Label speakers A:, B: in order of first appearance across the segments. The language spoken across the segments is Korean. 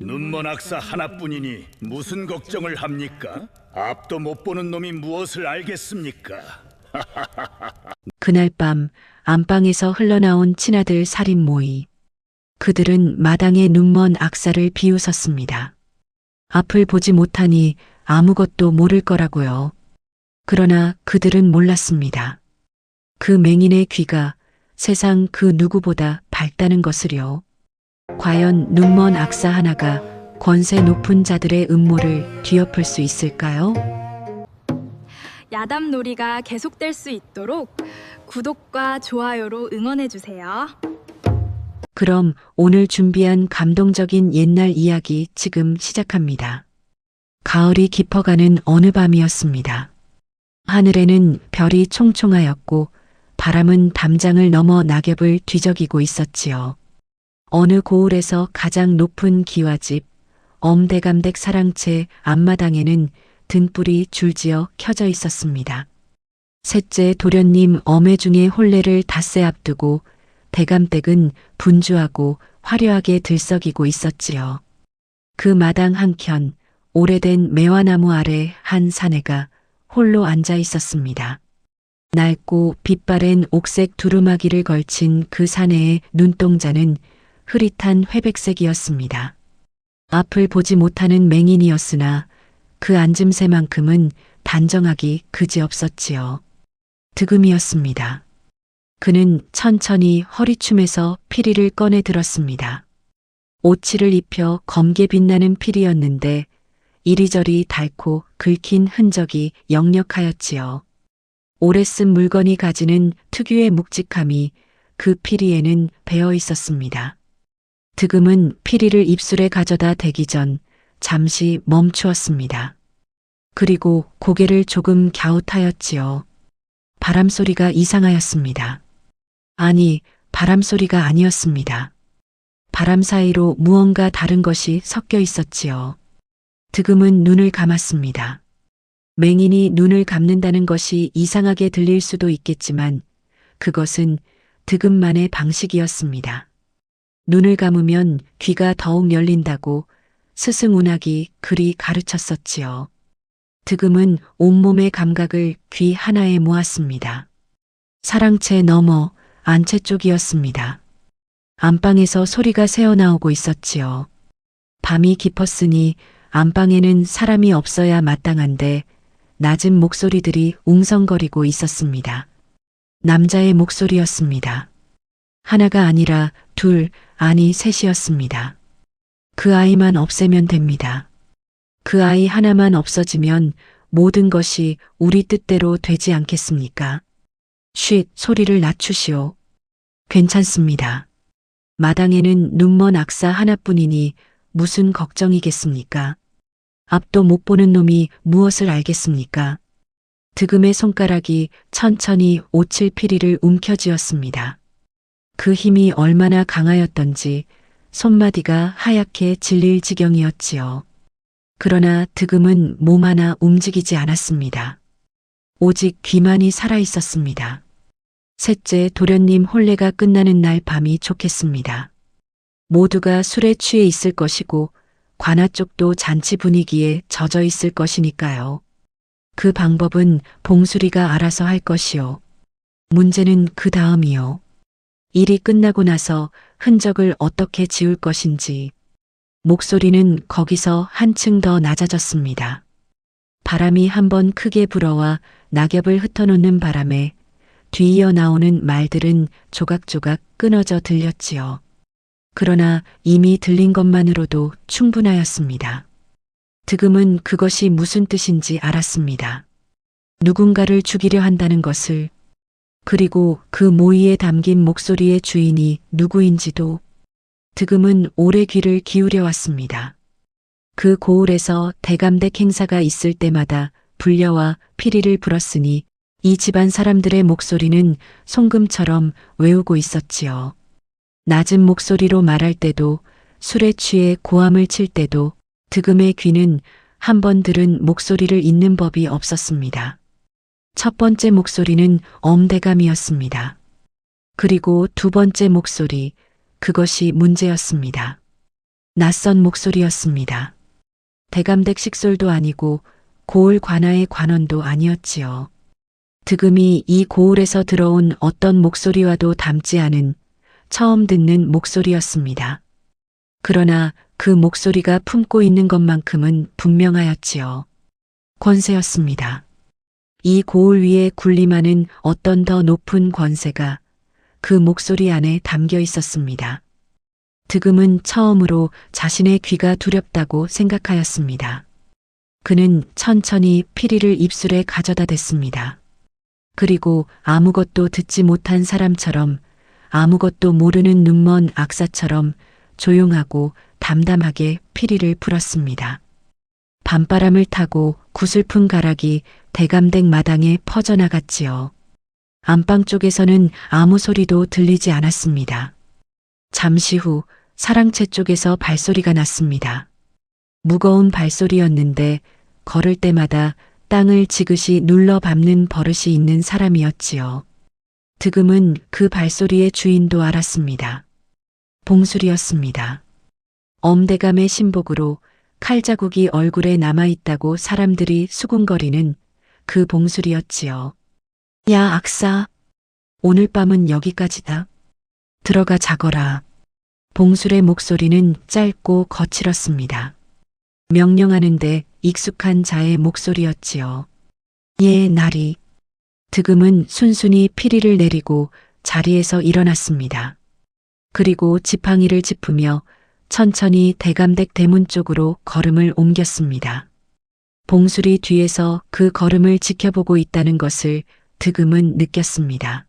A: 눈먼 악사 하나뿐이니 무슨 걱정을 합니까? 앞도 못 보는 놈이 무엇을 알겠습니까?
B: 그날 밤 안방에서 흘러나온 친아들 살인 모의. 그들은 마당에 눈먼 악사를 비웃었습니다. 앞을 보지 못하니 아무것도 모를 거라고요. 그러나 그들은 몰랐습니다. 그 맹인의 귀가 세상 그 누구보다 밝다는 것을요. 과연 눈먼 악사 하나가 권세 높은 자들의 음모를 뒤엎을 수 있을까요?
C: 야담놀이가 계속될 수 있도록 구독과 좋아요로 응원해주세요.
B: 그럼 오늘 준비한 감동적인 옛날 이야기 지금 시작합니다. 가을이 깊어가는 어느 밤이었습니다. 하늘에는 별이 총총하였고 바람은 담장을 넘어 낙엽을 뒤적이고 있었지요. 어느 고을에서 가장 높은 기와집, 엄대감댁 사랑채 앞마당에는 등불이 줄지어 켜져 있었습니다. 셋째 도련님 엄해중의 혼례를 닷새 앞두고 대감댁은 분주하고 화려하게 들썩이고 있었지요. 그 마당 한켠 오래된 매화나무 아래 한 사내가 홀로 앉아 있었습니다. 낡고 빛바랜 옥색 두루마기를 걸친 그 사내의 눈동자는 흐릿한 회백색이었습니다. 앞을 보지 못하는 맹인이었으나 그 앉음새만큼은 단정하기 그지없었지요. 득음이었습니다. 그는 천천히 허리춤에서 피리를 꺼내 들었습니다. 오치를 입혀 검게 빛나는 피리였는데 이리저리 닳고 긁힌 흔적이 역력하였지요. 오래 쓴 물건이 가지는 특유의 묵직함이 그 피리에는 배어 있었습니다. 득음은 피리를 입술에 가져다 대기 전 잠시 멈추었습니다. 그리고 고개를 조금 갸웃하였지요. 바람소리가 이상하였습니다. 아니, 바람소리가 아니었습니다. 바람 사이로 무언가 다른 것이 섞여 있었지요. 득음은 눈을 감았습니다. 맹인이 눈을 감는다는 것이 이상하게 들릴 수도 있겠지만 그것은 득음만의 방식이었습니다. 눈을 감으면 귀가 더욱 열린다고 스승운학이 그리 가르쳤었지요. 득음은 온몸의 감각을 귀 하나에 모았습니다. 사랑채 너머 안채 쪽이었습니다. 안방에서 소리가 새어나오고 있었지요. 밤이 깊었으니 안방에는 사람이 없어야 마땅한데 낮은 목소리들이 웅성거리고 있었습니다. 남자의 목소리였습니다. 하나가 아니라 둘, 아니 셋이었습니다. 그 아이만 없애면 됩니다. 그 아이 하나만 없어지면 모든 것이 우리 뜻대로 되지 않겠습니까? 쉿, 소리를 낮추시오. 괜찮습니다. 마당에는 눈먼 악사 하나뿐이니 무슨 걱정이겠습니까? 앞도 못 보는 놈이 무엇을 알겠습니까? 득음의 손가락이 천천히 오칠 피리를 움켜쥐었습니다. 그 힘이 얼마나 강하였던지 손마디가 하얗게 질릴 지경이었지요. 그러나 득음은 몸 하나 움직이지 않았습니다. 오직 귀만이 살아있었습니다. 셋째 도련님 혼례가 끝나는 날 밤이 좋겠습니다. 모두가 술에 취해 있을 것이고 관아 쪽도 잔치 분위기에 젖어 있을 것이니까요. 그 방법은 봉수리가 알아서 할 것이요. 문제는 그 다음이요. 일이 끝나고 나서 흔적을 어떻게 지울 것인지. 목소리는 거기서 한층 더 낮아졌습니다. 바람이 한번 크게 불어와 낙엽을 흩어놓는 바람에 뒤이어 나오는 말들은 조각조각 끊어져 들렸지요. 그러나 이미 들린 것만으로도 충분하였습니다. 득음은 그것이 무슨 뜻인지 알았습니다. 누군가를 죽이려 한다는 것을, 그리고 그 모의에 담긴 목소리의 주인이 누구인지도. 득음은 오래 귀를 기울여 왔습니다. 그 고을에서 대감댁 행사가 있을 때마다 불려와 피리를 불었으니 이 집안 사람들의 목소리는 송금처럼 외우고 있었지요. 낮은 목소리로 말할 때도 술에 취해 고함을 칠 때도 득음의 귀는 한 번 들은 목소리를 잇는 법이 없었습니다. 첫 번째 목소리는 엄대감이었습니다. 그리고 두 번째 목소리, 그것이 문제였습니다. 낯선 목소리였습니다. 대감댁 식솔도 아니고 고을 관아의 관원도 아니었지요. 득음이 이 고을에서 들어온 어떤 목소리와도 닮지 않은 처음 듣는 목소리였습니다. 그러나 그 목소리가 품고 있는 것만큼은 분명하였지요. 권세였습니다. 이 고을 위에 군림하는 어떤 더 높은 권세가 그 목소리 안에 담겨 있었습니다. 득음은 처음으로 자신의 귀가 두렵다고 생각하였습니다. 그는 천천히 피리를 입술에 가져다 댔습니다. 그리고 아무것도 듣지 못한 사람처럼, 아무것도 모르는 눈먼 악사처럼 조용하고 담담하게 피리를 불었습니다. 밤바람을 타고 구슬픈 가락이 대감댁 마당에 퍼져나갔지요. 안방 쪽에서는 아무 소리도 들리지 않았습니다. 잠시 후 사랑채 쪽에서 발소리가 났습니다. 무거운 발소리였는데 걸을 때마다 땅을 지그시 눌러 밟는 버릇이 있는 사람이었지요. 득음은 그 발소리의 주인도 알았습니다. 봉술이었습니다. 엄대감의 신복으로 칼자국이 얼굴에 남아있다고 사람들이 수군거리는 그 봉술이었지요. 야, 악사. 오늘 밤은 여기까지다. 들어가 자거라. 봉술의 목소리는 짧고 거칠었습니다. 명령하는데 익숙한 자의 목소리였지요. 예, 나리. 득음은 순순히 피리를 내리고 자리에서 일어났습니다. 그리고 지팡이를 짚으며 천천히 대감댁 대문 쪽으로 걸음을 옮겼습니다. 봉술이 뒤에서 그 걸음을 지켜보고 있다는 것을 득음은 느꼈습니다.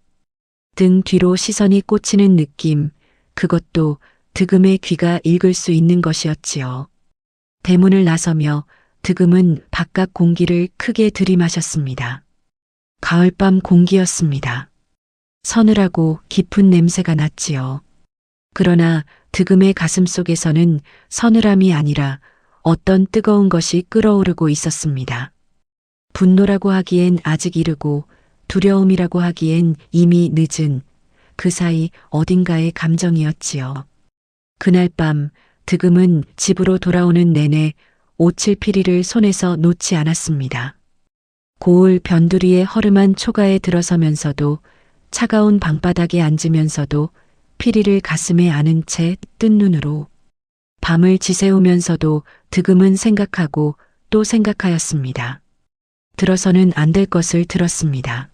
B: 등 뒤로 시선이 꽂히는 느낌, 그것도 득음의 귀가 읽을 수 있는 것이었지요. 대문을 나서며 득음은 바깥 공기를 크게 들이마셨습니다. 가을밤 공기였습니다. 서늘하고 깊은 냄새가 났지요. 그러나 득음의 가슴 속에서는 서늘함이 아니라 어떤 뜨거운 것이 끓어오르고 있었습니다. 분노라고 하기엔 아직 이르고 두려움이라고 하기엔 이미 늦은 그 사이 어딘가의 감정이었지요. 그날 밤 득음은 집으로 돌아오는 내내 오칠피리를 손에서 놓지 않았습니다. 고을 변두리의 허름한 초가에 들어서면서도 차가운 방바닥에 앉으면서도 피리를 가슴에 안은 채 뜬 눈으로 밤을 지새우면서도 득음은 생각하고 또 생각하였습니다. 들어서는 안 될 것을 들었습니다.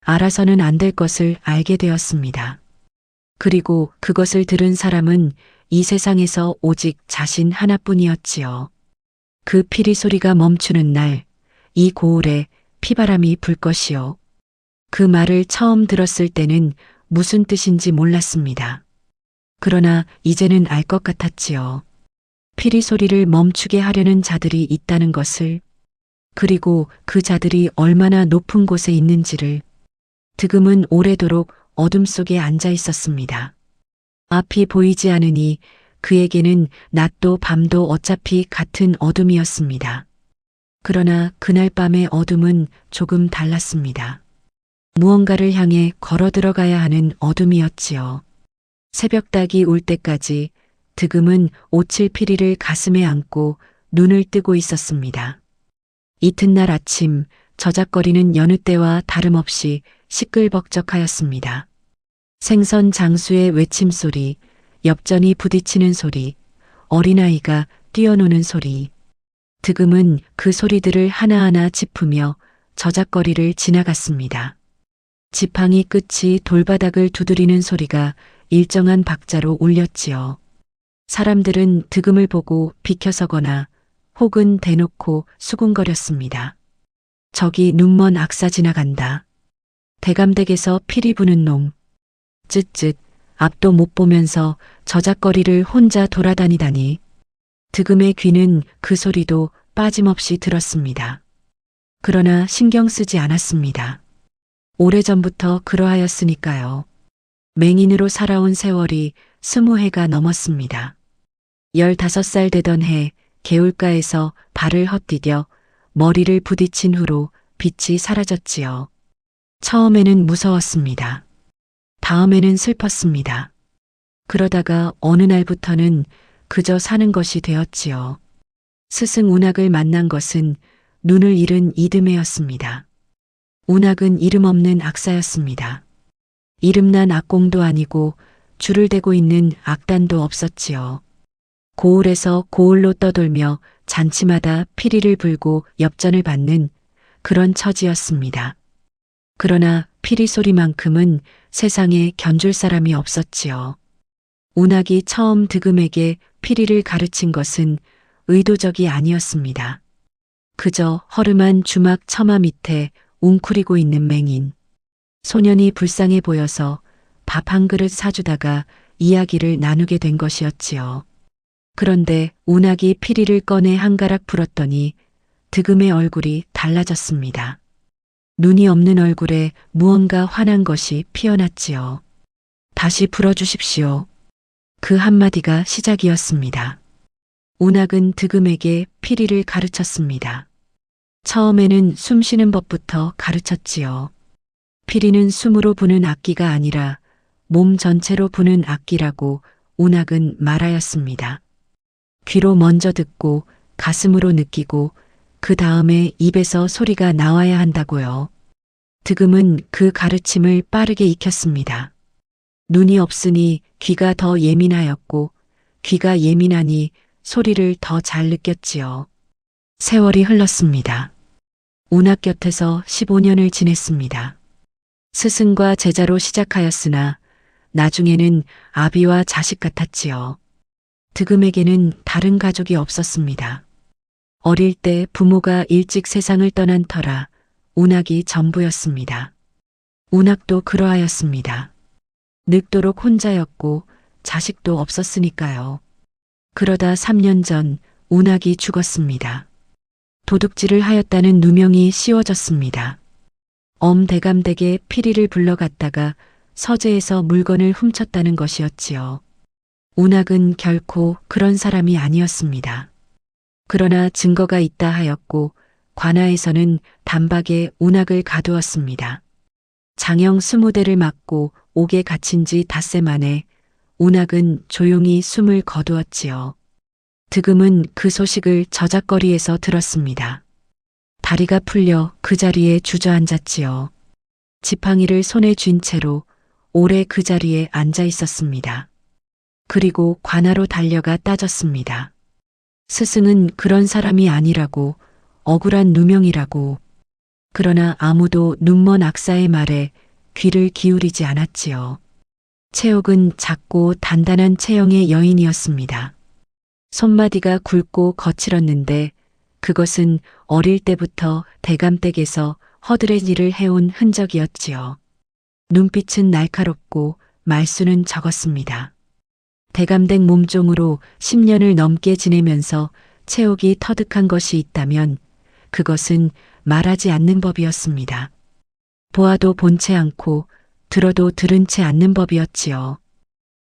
B: 알아서는 안 될 것을 알게 되었습니다. 그리고 그것을 들은 사람은 이 세상에서 오직 자신 하나뿐이었지요. 그 피리 소리가 멈추는 날, 이 고을에 피바람이 불 것이요. 그 말을 처음 들었을 때는 무슨 뜻인지 몰랐습니다. 그러나 이제는 알 것 같았지요. 피리 소리를 멈추게 하려는 자들이 있다는 것을, 그리고 그 자들이 얼마나 높은 곳에 있는지를. 득음은 오래도록 어둠 속에 앉아 있었습니다. 앞이 보이지 않으니 그에게는 낮도 밤도 어차피 같은 어둠이었습니다. 그러나 그날 밤의 어둠은 조금 달랐습니다. 무언가를 향해 걸어 들어가야 하는 어둠이었지요. 새벽닭이 울 때까지 득음은 오칠피리를 가슴에 안고 눈을 뜨고 있었습니다. 이튿날 아침 저작거리는 여느 때와 다름없이 시끌벅적하였습니다. 생선 장수의 외침소리, 엽전이 부딪히는 소리, 어린아이가 뛰어노는 소리. 득음은 그 소리들을 하나하나 짚으며 저작거리를 지나갔습니다. 지팡이 끝이 돌바닥을 두드리는 소리가 일정한 박자로 울렸지요. 사람들은 득음을 보고 비켜서거나 혹은 대놓고 수군거렸습니다. 저기 눈먼 악사 지나간다. 대감댁에서 피리 부는 놈. 쯧쯧 앞도 못 보면서 저작거리를 혼자 돌아다니다니. 득음의 귀는 그 소리도 빠짐없이 들었습니다. 그러나 신경 쓰지 않았습니다. 오래전부터 그러하였으니까요. 맹인으로 살아온 세월이 20해가 넘었습니다. 15살 되던 해 개울가에서 발을 헛디뎌 머리를 부딪힌 후로 빛이 사라졌지요. 처음에는 무서웠습니다. 다음에는 슬펐습니다. 그러다가 어느 날부터는 그저 사는 것이 되었지요. 스승 운학을 만난 것은 눈을 잃은 이듬해였습니다. 운학은 이름 없는 악사였습니다. 이름난 악공도 아니고 줄을 대고 있는 악단도 없었지요. 고을에서 고을로 떠돌며 잔치마다 피리를 불고 엽전을 받는 그런 처지였습니다. 그러나 피리 소리만큼은 세상에 견줄 사람이 없었지요. 운학이 처음 득음에게 피리를 가르친 것은 의도적이 아니었습니다. 그저 허름한 주막 처마 밑에 웅크리고 있는 맹인. 소년이 불쌍해 보여서 밥 한 그릇 사주다가 이야기를 나누게 된 것이었지요. 그런데 운학이 피리를 꺼내 한 가락 불었더니 득음의 얼굴이 달라졌습니다. 눈이 없는 얼굴에 무언가 환한 것이 피어났지요. 다시 불어주십시오. 그 한마디가 시작이었습니다. 운학은 득음에게 피리를 가르쳤습니다. 처음에는 숨 쉬는 법부터 가르쳤지요. 피리는 숨으로 부는 악기가 아니라 몸 전체로 부는 악기라고 운학은 말하였습니다. 귀로 먼저 듣고 가슴으로 느끼고 그 다음에 입에서 소리가 나와야 한다고요. 득음은 그 가르침을 빠르게 익혔습니다. 눈이 없으니 귀가 더 예민하였고 귀가 예민하니 소리를 더 잘 느꼈지요. 세월이 흘렀습니다. 운학 곁에서 15년을 지냈습니다. 스승과 제자로 시작하였으나 나중에는 아비와 자식 같았지요. 득음에게는 다른 가족이 없었습니다. 어릴 때 부모가 일찍 세상을 떠난 터라 운학이 전부였습니다. 운학도 그러하였습니다. 늙도록 혼자였고 자식도 없었으니까요. 그러다 3년 전 운학이 죽었습니다. 도둑질을 하였다는 누명이 씌워졌습니다. 엄대감댁에 피리를 불러갔다가 서재에서 물건을 훔쳤다는 것이었지요. 운학은 결코 그런 사람이 아니었습니다. 그러나 증거가 있다 하였고 관아에서는 단박에 운학을 가두었습니다. 장형 20대를 맞고 옥에 갇힌 지 닷새 만에 운학은 조용히 숨을 거두었지요. 득음은 그 소식을 저작거리에서 들었습니다. 다리가 풀려 그 자리에 주저앉았지요. 지팡이를 손에 쥔 채로 오래 그 자리에 앉아 있었습니다. 그리고 관아로 달려가 따졌습니다. 스승은 그런 사람이 아니라고, 억울한 누명이라고. 그러나 아무도 눈먼 악사의 말에 귀를 기울이지 않았지요. 채옥은 작고 단단한 체형의 여인이었습니다. 손마디가 굵고 거칠었는데 그것은 어릴 때부터 대감댁에서 허드렛 일을 해온 흔적이었지요. 눈빛은 날카롭고 말수는 적었습니다. 대감댁 몸종으로 10년을 넘게 지내면서 채옥이 터득한 것이 있다면 그것은 말하지 않는 법이었습니다. 보아도 본 채 않고 들어도 들은 채 않는 법이었지요.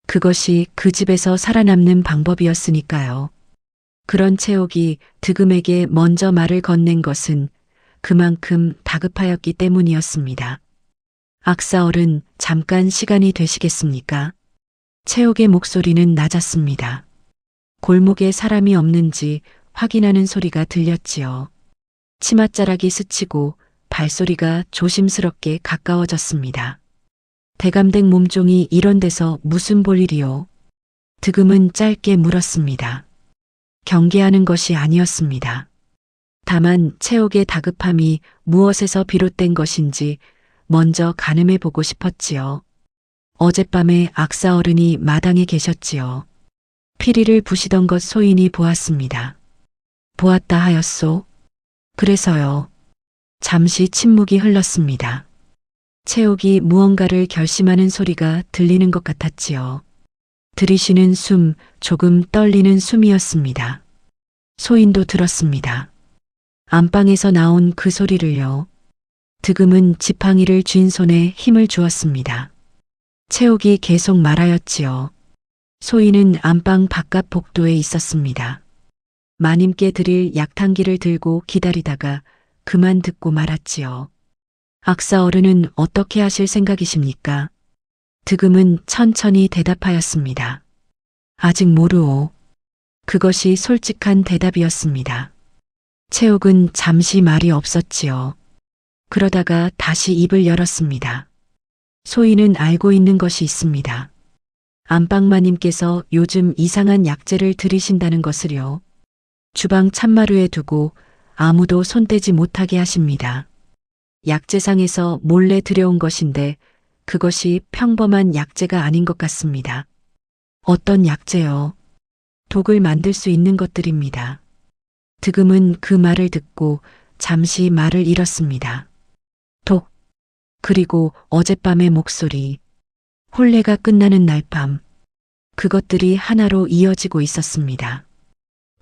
B: 그것이 그 집에서 살아남는 방법이었으니까요. 그런 채옥이 득음에게 먼저 말을 건넨 것은 그만큼 다급하였기 때문이었습니다. 악사어른, 잠깐 시간이 되시겠습니까? 채옥의 목소리는 낮았습니다. 골목에 사람이 없는지 확인하는 소리가 들렸지요. 치맛자락이 스치고 발소리가 조심스럽게 가까워졌습니다. 대감댁 몸종이 이런 데서 무슨 볼일이요? 득음은 짧게 물었습니다. 경계하는 것이 아니었습니다. 다만 채옥의 다급함이 무엇에서 비롯된 것인지 먼저 가늠해 보고 싶었지요. 어젯밤에 악사 어른이 마당에 계셨지요. 피리를 부시던 것 소인이 보았습니다. 보았다 하였소? 그래서요. 잠시 침묵이 흘렀습니다. 채옥이 무언가를 결심하는 소리가 들리는 것 같았지요. 들이쉬는 숨, 조금 떨리는 숨이었습니다. 소인도 들었습니다. 안방에서 나온 그 소리를요. 득음은 지팡이를 쥔 손에 힘을 주었습니다. 채옥이 계속 말하였지요. 소인은 안방 바깥 복도에 있었습니다. 마님께 드릴 약탕기를 들고 기다리다가 그만 듣고 말았지요. 악사 어른은 어떻게 하실 생각이십니까? 득음은 천천히 대답하였습니다. 아직 모르오. 그것이 솔직한 대답이었습니다. 채옥은 잠시 말이 없었지요. 그러다가 다시 입을 열었습니다. 소희는 알고 있는 것이 있습니다. 안방마님께서 요즘 이상한 약재를 들이신다는 것을요. 주방 찬마루에 두고 아무도 손대지 못하게 하십니다. 약재상에서 몰래 들여온 것인데 그것이 평범한 약재가 아닌 것 같습니다. 어떤 약재요? 독을 만들 수 있는 것들입니다. 득음은 그 말을 듣고 잠시 말을 잃었습니다. 독. 그리고 어젯밤의 목소리. 혼례가 끝나는 날 밤. 그것들이 하나로 이어지고 있었습니다.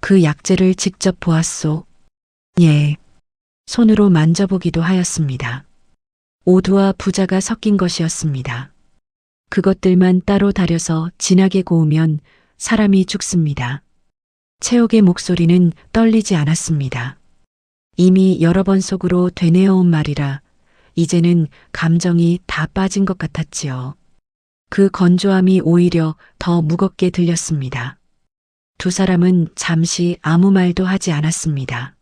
B: 그 약재를 직접 보았소. 예. 손으로 만져보기도 하였습니다. 오두와 부자가 섞인 것이었습니다. 그것들만 따로 다려서 진하게 고우면 사람이 죽습니다. 채옥의 목소리는 떨리지 않았습니다. 이미 여러 번 속으로 되뇌어온 말이라 이제는 감정이 다 빠진 것 같았지요. 그 건조함이 오히려 더 무겁게 들렸습니다. 두 사람은 잠시 아무 말도 하지 않았습니다.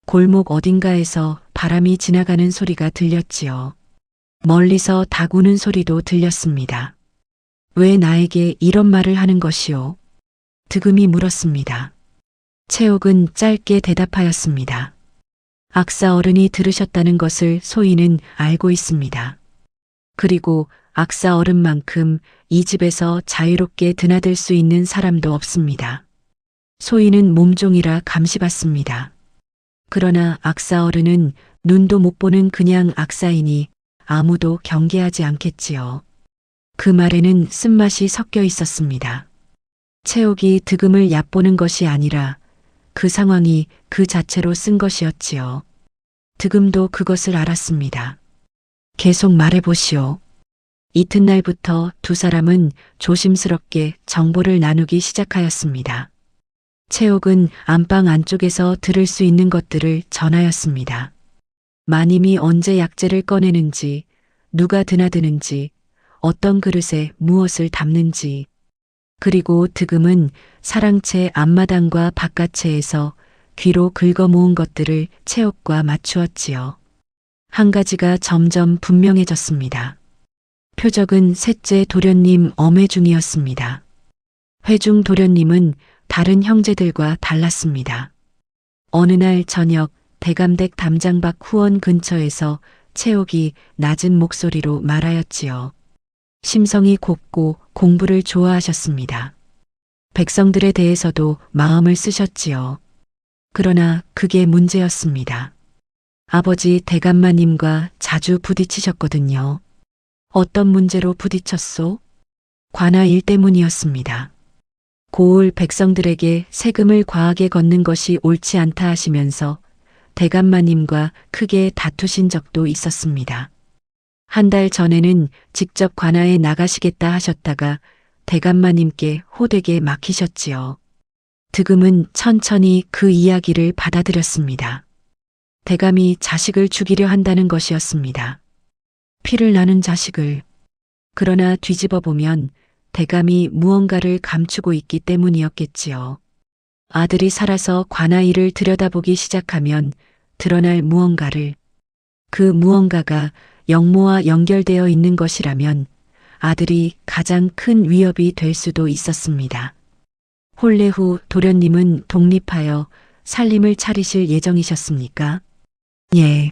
B: 골목 어딘가에서 바람이 지나가는 소리가 들렸지요. 멀리서 닭 우는 소리도 들렸습니다. 왜 나에게 이런 말을 하는 것이오? 득음이 물었습니다. 채옥은 짧게 대답하였습니다. 악사 어른이 들으셨다는 것을 소희는 알고 있습니다. 그리고 악사 어른만큼 이 집에서 자유롭게 드나들 수 있는 사람도 없습니다. 소희는 몸종이라 감시받습니다. 그러나 악사 어른은 눈도 못 보는 그냥 악사이니 아무도 경계하지 않겠지요. 그 말에는 쓴맛이 섞여 있었습니다. 채옥이 득음을 얕보는 것이 아니라 그 상황이 그 자체로 쓴 것이었지요. 득음도 그것을 알았습니다. 계속 말해보시오. 이튿날부터 두 사람은 조심스럽게 정보를 나누기 시작하였습니다. 채옥은 안방 안쪽에서 들을 수 있는 것들을 전하였습니다. 마님이 언제 약재를 꺼내는지, 누가 드나드는지, 어떤 그릇에 무엇을 담는지, 그리고 득음은 사랑채 앞마당과 바깥채에서 귀로 긁어 모은 것들을 채옥과 맞추었지요. 한 가지가 점점 분명해졌습니다. 표적은 셋째 도련님 엄회중이었습니다. 회중 도련님은 다른 형제들과 달랐습니다. 어느 날 저녁 대감댁 담장 밖 후원 근처에서 채옥이 낮은 목소리로 말하였지요. 심성이 곱고 공부를 좋아하셨습니다. 백성들에 대해서도 마음을 쓰셨지요. 그러나 그게 문제였습니다. 아버지 대감마님과 자주 부딪히셨거든요. 어떤 문제로 부딪혔소? 관아 일 때문이었습니다. 고을 백성들에게 세금을 과하게 걷는 것이 옳지 않다 하시면서 대감마님과 크게 다투신 적도 있었습니다. 한 달 전에는 직접 관아에 나가시겠다 하셨다가 대감마님께 호되게 막히셨지요. 득음은 천천히 그 이야기를 받아들였습니다. 대감이 자식을 죽이려 한다는 것이었습니다. 피를 나눈 자식을. 그러나 뒤집어 보면 대감이 무언가를 감추고 있기 때문이었겠지요. 아들이 살아서 관아 일을 들여다보기 시작하면 드러날 무언가를, 그 무언가가 영모와 연결되어 있는 것이라면 아들이 가장 큰 위협이 될 수도 있었습니다. 혼례 후 도련님은 독립하여 살림을 차리실 예정이셨습니까? 예.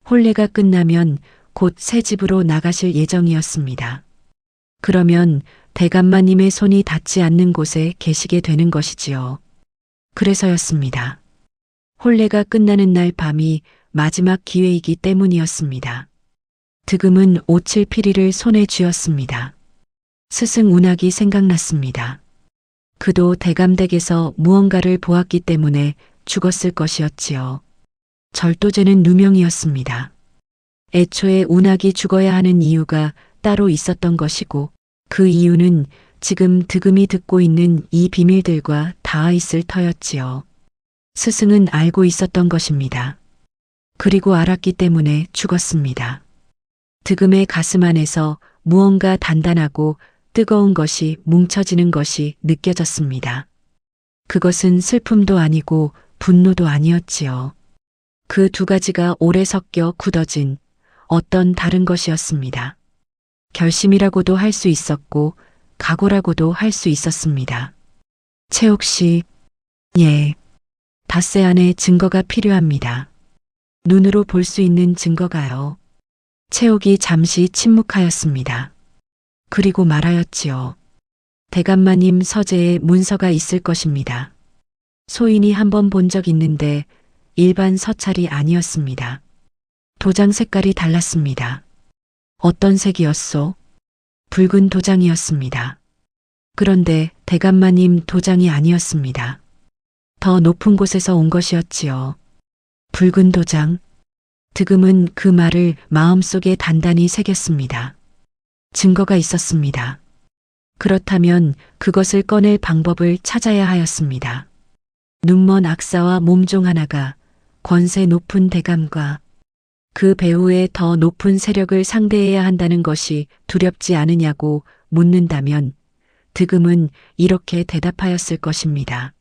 B: 혼례가 끝나면 곧 새 집으로 나가실 예정이었습니다. 그러면 대감마님의 손이 닿지 않는 곳에 계시게 되는 것이지요. 그래서였습니다. 혼례가 끝나는 날 밤이 마지막 기회이기 때문이었습니다. 득음은 오칠피리를 손에 쥐었습니다. 스승 운학이 생각났습니다. 그도 대감댁에서 무언가를 보았기 때문에 죽었을 것이었지요. 절도죄는 누명이었습니다. 애초에 운학이 죽어야 하는 이유가 따로 있었던 것이고 그 이유는 지금 득음이 듣고 있는 이 비밀들과 닿아 있을 터였지요. 스승은 알고 있었던 것입니다. 그리고 알았기 때문에 죽었습니다. 득음의 가슴 안에서 무언가 단단하고 뜨거운 것이 뭉쳐지는 것이 느껴졌습니다. 그것은 슬픔도 아니고 분노도 아니었지요. 그 두 가지가 오래 섞여 굳어진 어떤 다른 것이었습니다. 결심이라고도 할 수 있었고 각오라고도 할 수 있었습니다. 채옥 씨, 예. 닷새 안에 증거가 필요합니다. 눈으로 볼 수 있는 증거가요. 채옥이 잠시 침묵하였습니다. 그리고 말하였지요. 대감마님 서재에 문서가 있을 것입니다. 소인이 한번 본 적 있는데 일반 서찰이 아니었습니다. 도장 색깔이 달랐습니다. 어떤 색이었소? 붉은 도장이었습니다. 그런데 대감마님 도장이 아니었습니다. 더 높은 곳에서 온 것이었지요. 붉은 도장. 득음은 그 말을 마음속에 단단히 새겼습니다. 증거가 있었습니다. 그렇다면 그것을 꺼낼 방법을 찾아야 하였습니다. 눈먼 악사와 몸종 하나가 권세 높은 대감과 그 배후의 더 높은 세력을 상대해야 한다는 것이 두렵지 않으냐고 묻는다면 득음은 이렇게 대답하였을 것입니다.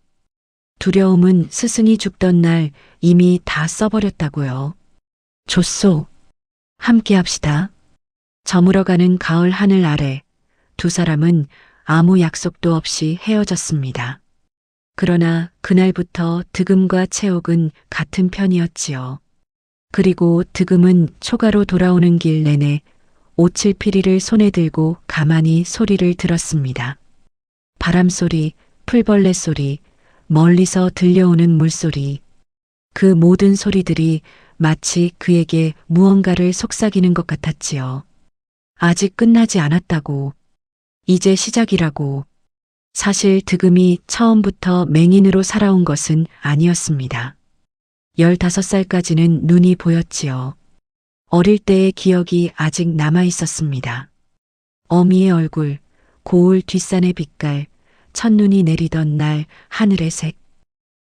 B: 두려움은 스승이 죽던 날 이미 다 써버렸다고요. 좋소. 함께 합시다. 저물어가는 가을 하늘 아래 두 사람은 아무 약속도 없이 헤어졌습니다. 그러나 그날부터 득음과 채옥은 같은 편이었지요. 그리고 득음은 초가로 돌아오는 길 내내 오칠피리를 손에 들고 가만히 소리를 들었습니다. 바람소리, 풀벌레 소리, 멀리서 들려오는 물소리. 그 모든 소리들이 마치 그에게 무언가를 속삭이는 것 같았지요. 아직 끝나지 않았다고. 이제 시작이라고. 사실 득음이 처음부터 맹인으로 살아온 것은 아니었습니다. 15살까지는 눈이 보였지요. 어릴 때의 기억이 아직 남아 있었습니다. 어미의 얼굴, 고을 뒷산의 빛깔, 첫눈이 내리던 날 하늘의 색.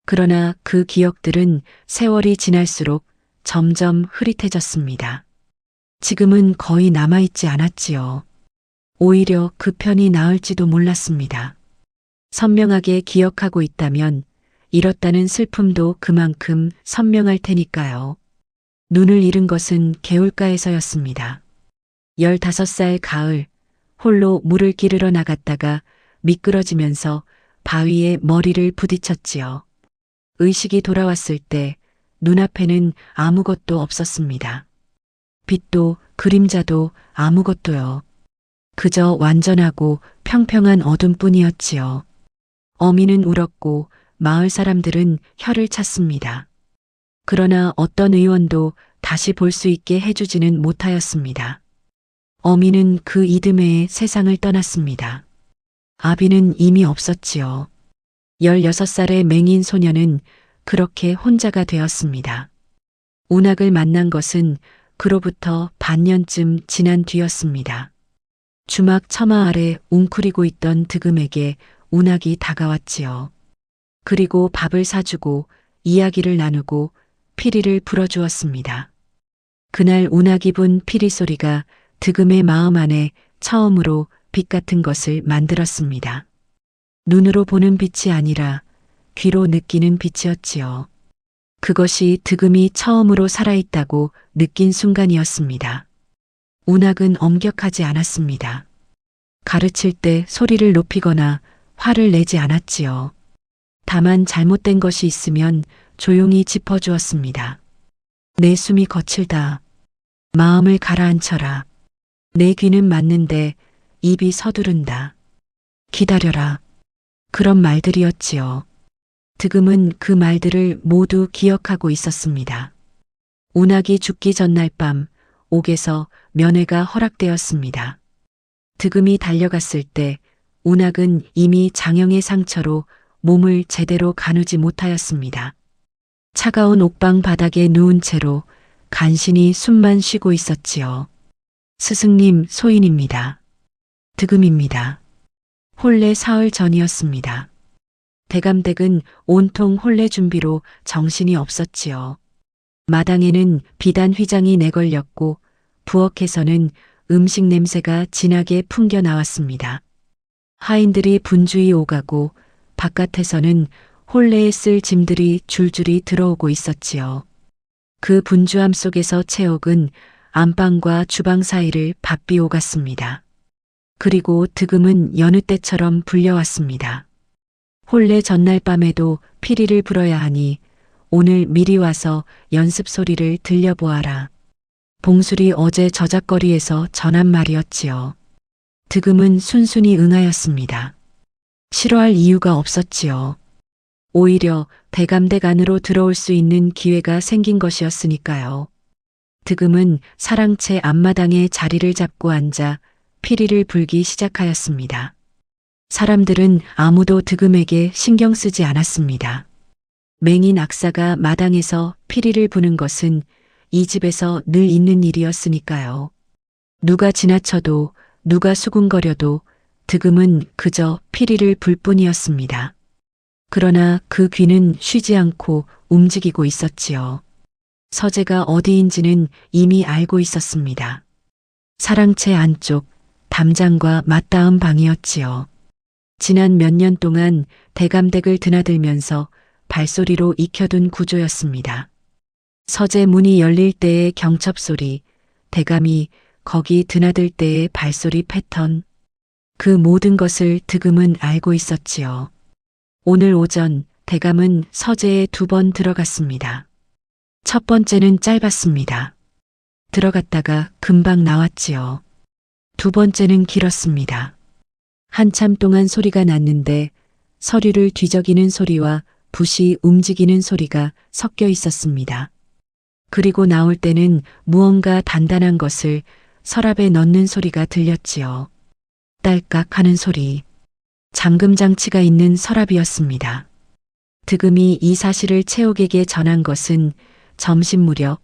B: 그러나 그 기억들은 세월이 지날수록 점점 흐릿해졌습니다. 지금은 거의 남아있지 않았지요. 오히려 그 편이 나을지도 몰랐습니다. 선명하게 기억하고 있다면 잃었다는 슬픔도 그만큼 선명할 테니까요. 눈을 잃은 것은 개울가에서였습니다. 15살 가을, 홀로 물을 기르러 나갔다가 미끄러지면서 바위에 머리를 부딪혔지요. 의식이 돌아왔을 때 눈앞에는 아무것도 없었습니다. 빛도 그림자도 아무것도요. 그저 완전하고 평평한 어둠뿐이었지요. 어미는 울었고 마을 사람들은 혀를 찼습니다. 그러나 어떤 의원도 다시 볼 수 있게 해주지는 못하였습니다. 어미는 그 이듬해에 세상을 떠났습니다. 아비는 이미 없었지요. 16살의 맹인 소녀는 그렇게 혼자가 되었습니다. 운학을 만난 것은 그로부터 반년쯤 지난 뒤였습니다. 주막 처마 아래 웅크리고 있던 득음에게 운학이 다가왔지요. 그리고 밥을 사주고 이야기를 나누고 피리를 불어주었습니다. 그날 운학이 분 피리 소리가 득음의 마음 안에 처음으로 빛 같은 것을 만들었습니다. 눈으로 보는 빛이 아니라 귀로 느끼는 빛이었지요. 그것이 득음이 처음으로 살아있다고 느낀 순간이었습니다. 운학은 엄격하지 않았습니다. 가르칠 때 소리를 높이거나 화를 내지 않았지요. 다만 잘못된 것이 있으면 조용히 짚어주었습니다. 내 숨이 거칠다. 마음을 가라앉혀라. 내 귀는 맞는데 입이 서두른다. 기다려라. 그런 말들이었지요. 득음은 그 말들을 모두 기억하고 있었습니다. 운학이 죽기 전날 밤 옥에서 면회가 허락되었습니다. 득음이 달려갔을 때 운학은 이미 장형의 상처로 몸을 제대로 가누지 못하였습니다. 차가운 옥방 바닥에 누운 채로 간신히 숨만 쉬고 있었지요. 스승님 소인입니다. 득음입니다. 혼례 사흘 전이었습니다. 대감댁은 온통 혼례 준비로 정신이 없었지요. 마당에는 비단 휘장이 내걸렸고 부엌에서는 음식 냄새가 진하게 풍겨 나왔습니다. 하인들이 분주히 오가고 바깥에서는 혼례에 쓸 짐들이 줄줄이 들어오고 있었지요. 그 분주함 속에서 채옥은 안방과 주방 사이를 바삐 오갔습니다. 그리고 득음은 여느 때처럼 불려왔습니다. 혼례 전날 밤에도 피리를 불어야 하니 오늘 미리 와서 연습 소리를 들려보아라. 봉술이 어제 저작거리에서 전한 말이었지요. 득음은 순순히 응하였습니다. 싫어할 이유가 없었지요. 오히려 대감댁 안으로 들어올 수 있는 기회가 생긴 것이었으니까요. 득음은 사랑채 앞마당에 자리를 잡고 앉아 피리를 불기 시작하였습니다. 사람들은 아무도 득음에게 신경 쓰지 않았습니다. 맹인 악사가 마당에서 피리를 부는 것은 이 집에서 늘 있는 일이었으니까요. 누가 지나쳐도 누가 수군거려도 득음은 그저 피리를 불 뿐이었습니다. 그러나 그 귀는 쉬지 않고 움직이고 있었지요. 서재가 어디인지는 이미 알고 있었습니다. 사랑채 안쪽 담장과 맞닿은 방이었지요. 지난 몇 년 동안 대감댁을 드나들면서 발소리로 익혀둔 구조였습니다. 서재 문이 열릴 때의 경첩소리, 대감이 거기 드나들 때의 발소리 패턴, 그 모든 것을 득음은 알고 있었지요. 오늘 오전 대감은 서재에 2번 들어갔습니다. 첫 번째는 짧았습니다. 들어갔다가 금방 나왔지요. 2번째는 길었습니다. 한참 동안 소리가 났는데 서류를 뒤적이는 소리와 붓이 움직이는 소리가 섞여 있었습니다. 그리고 나올 때는 무언가 단단한 것을 서랍에 넣는 소리가 들렸지요. 딸깍 하는 소리. 잠금 장치가 있는 서랍이었습니다. 득음이 이 사실을 채옥에게 전한 것은 점심 무렵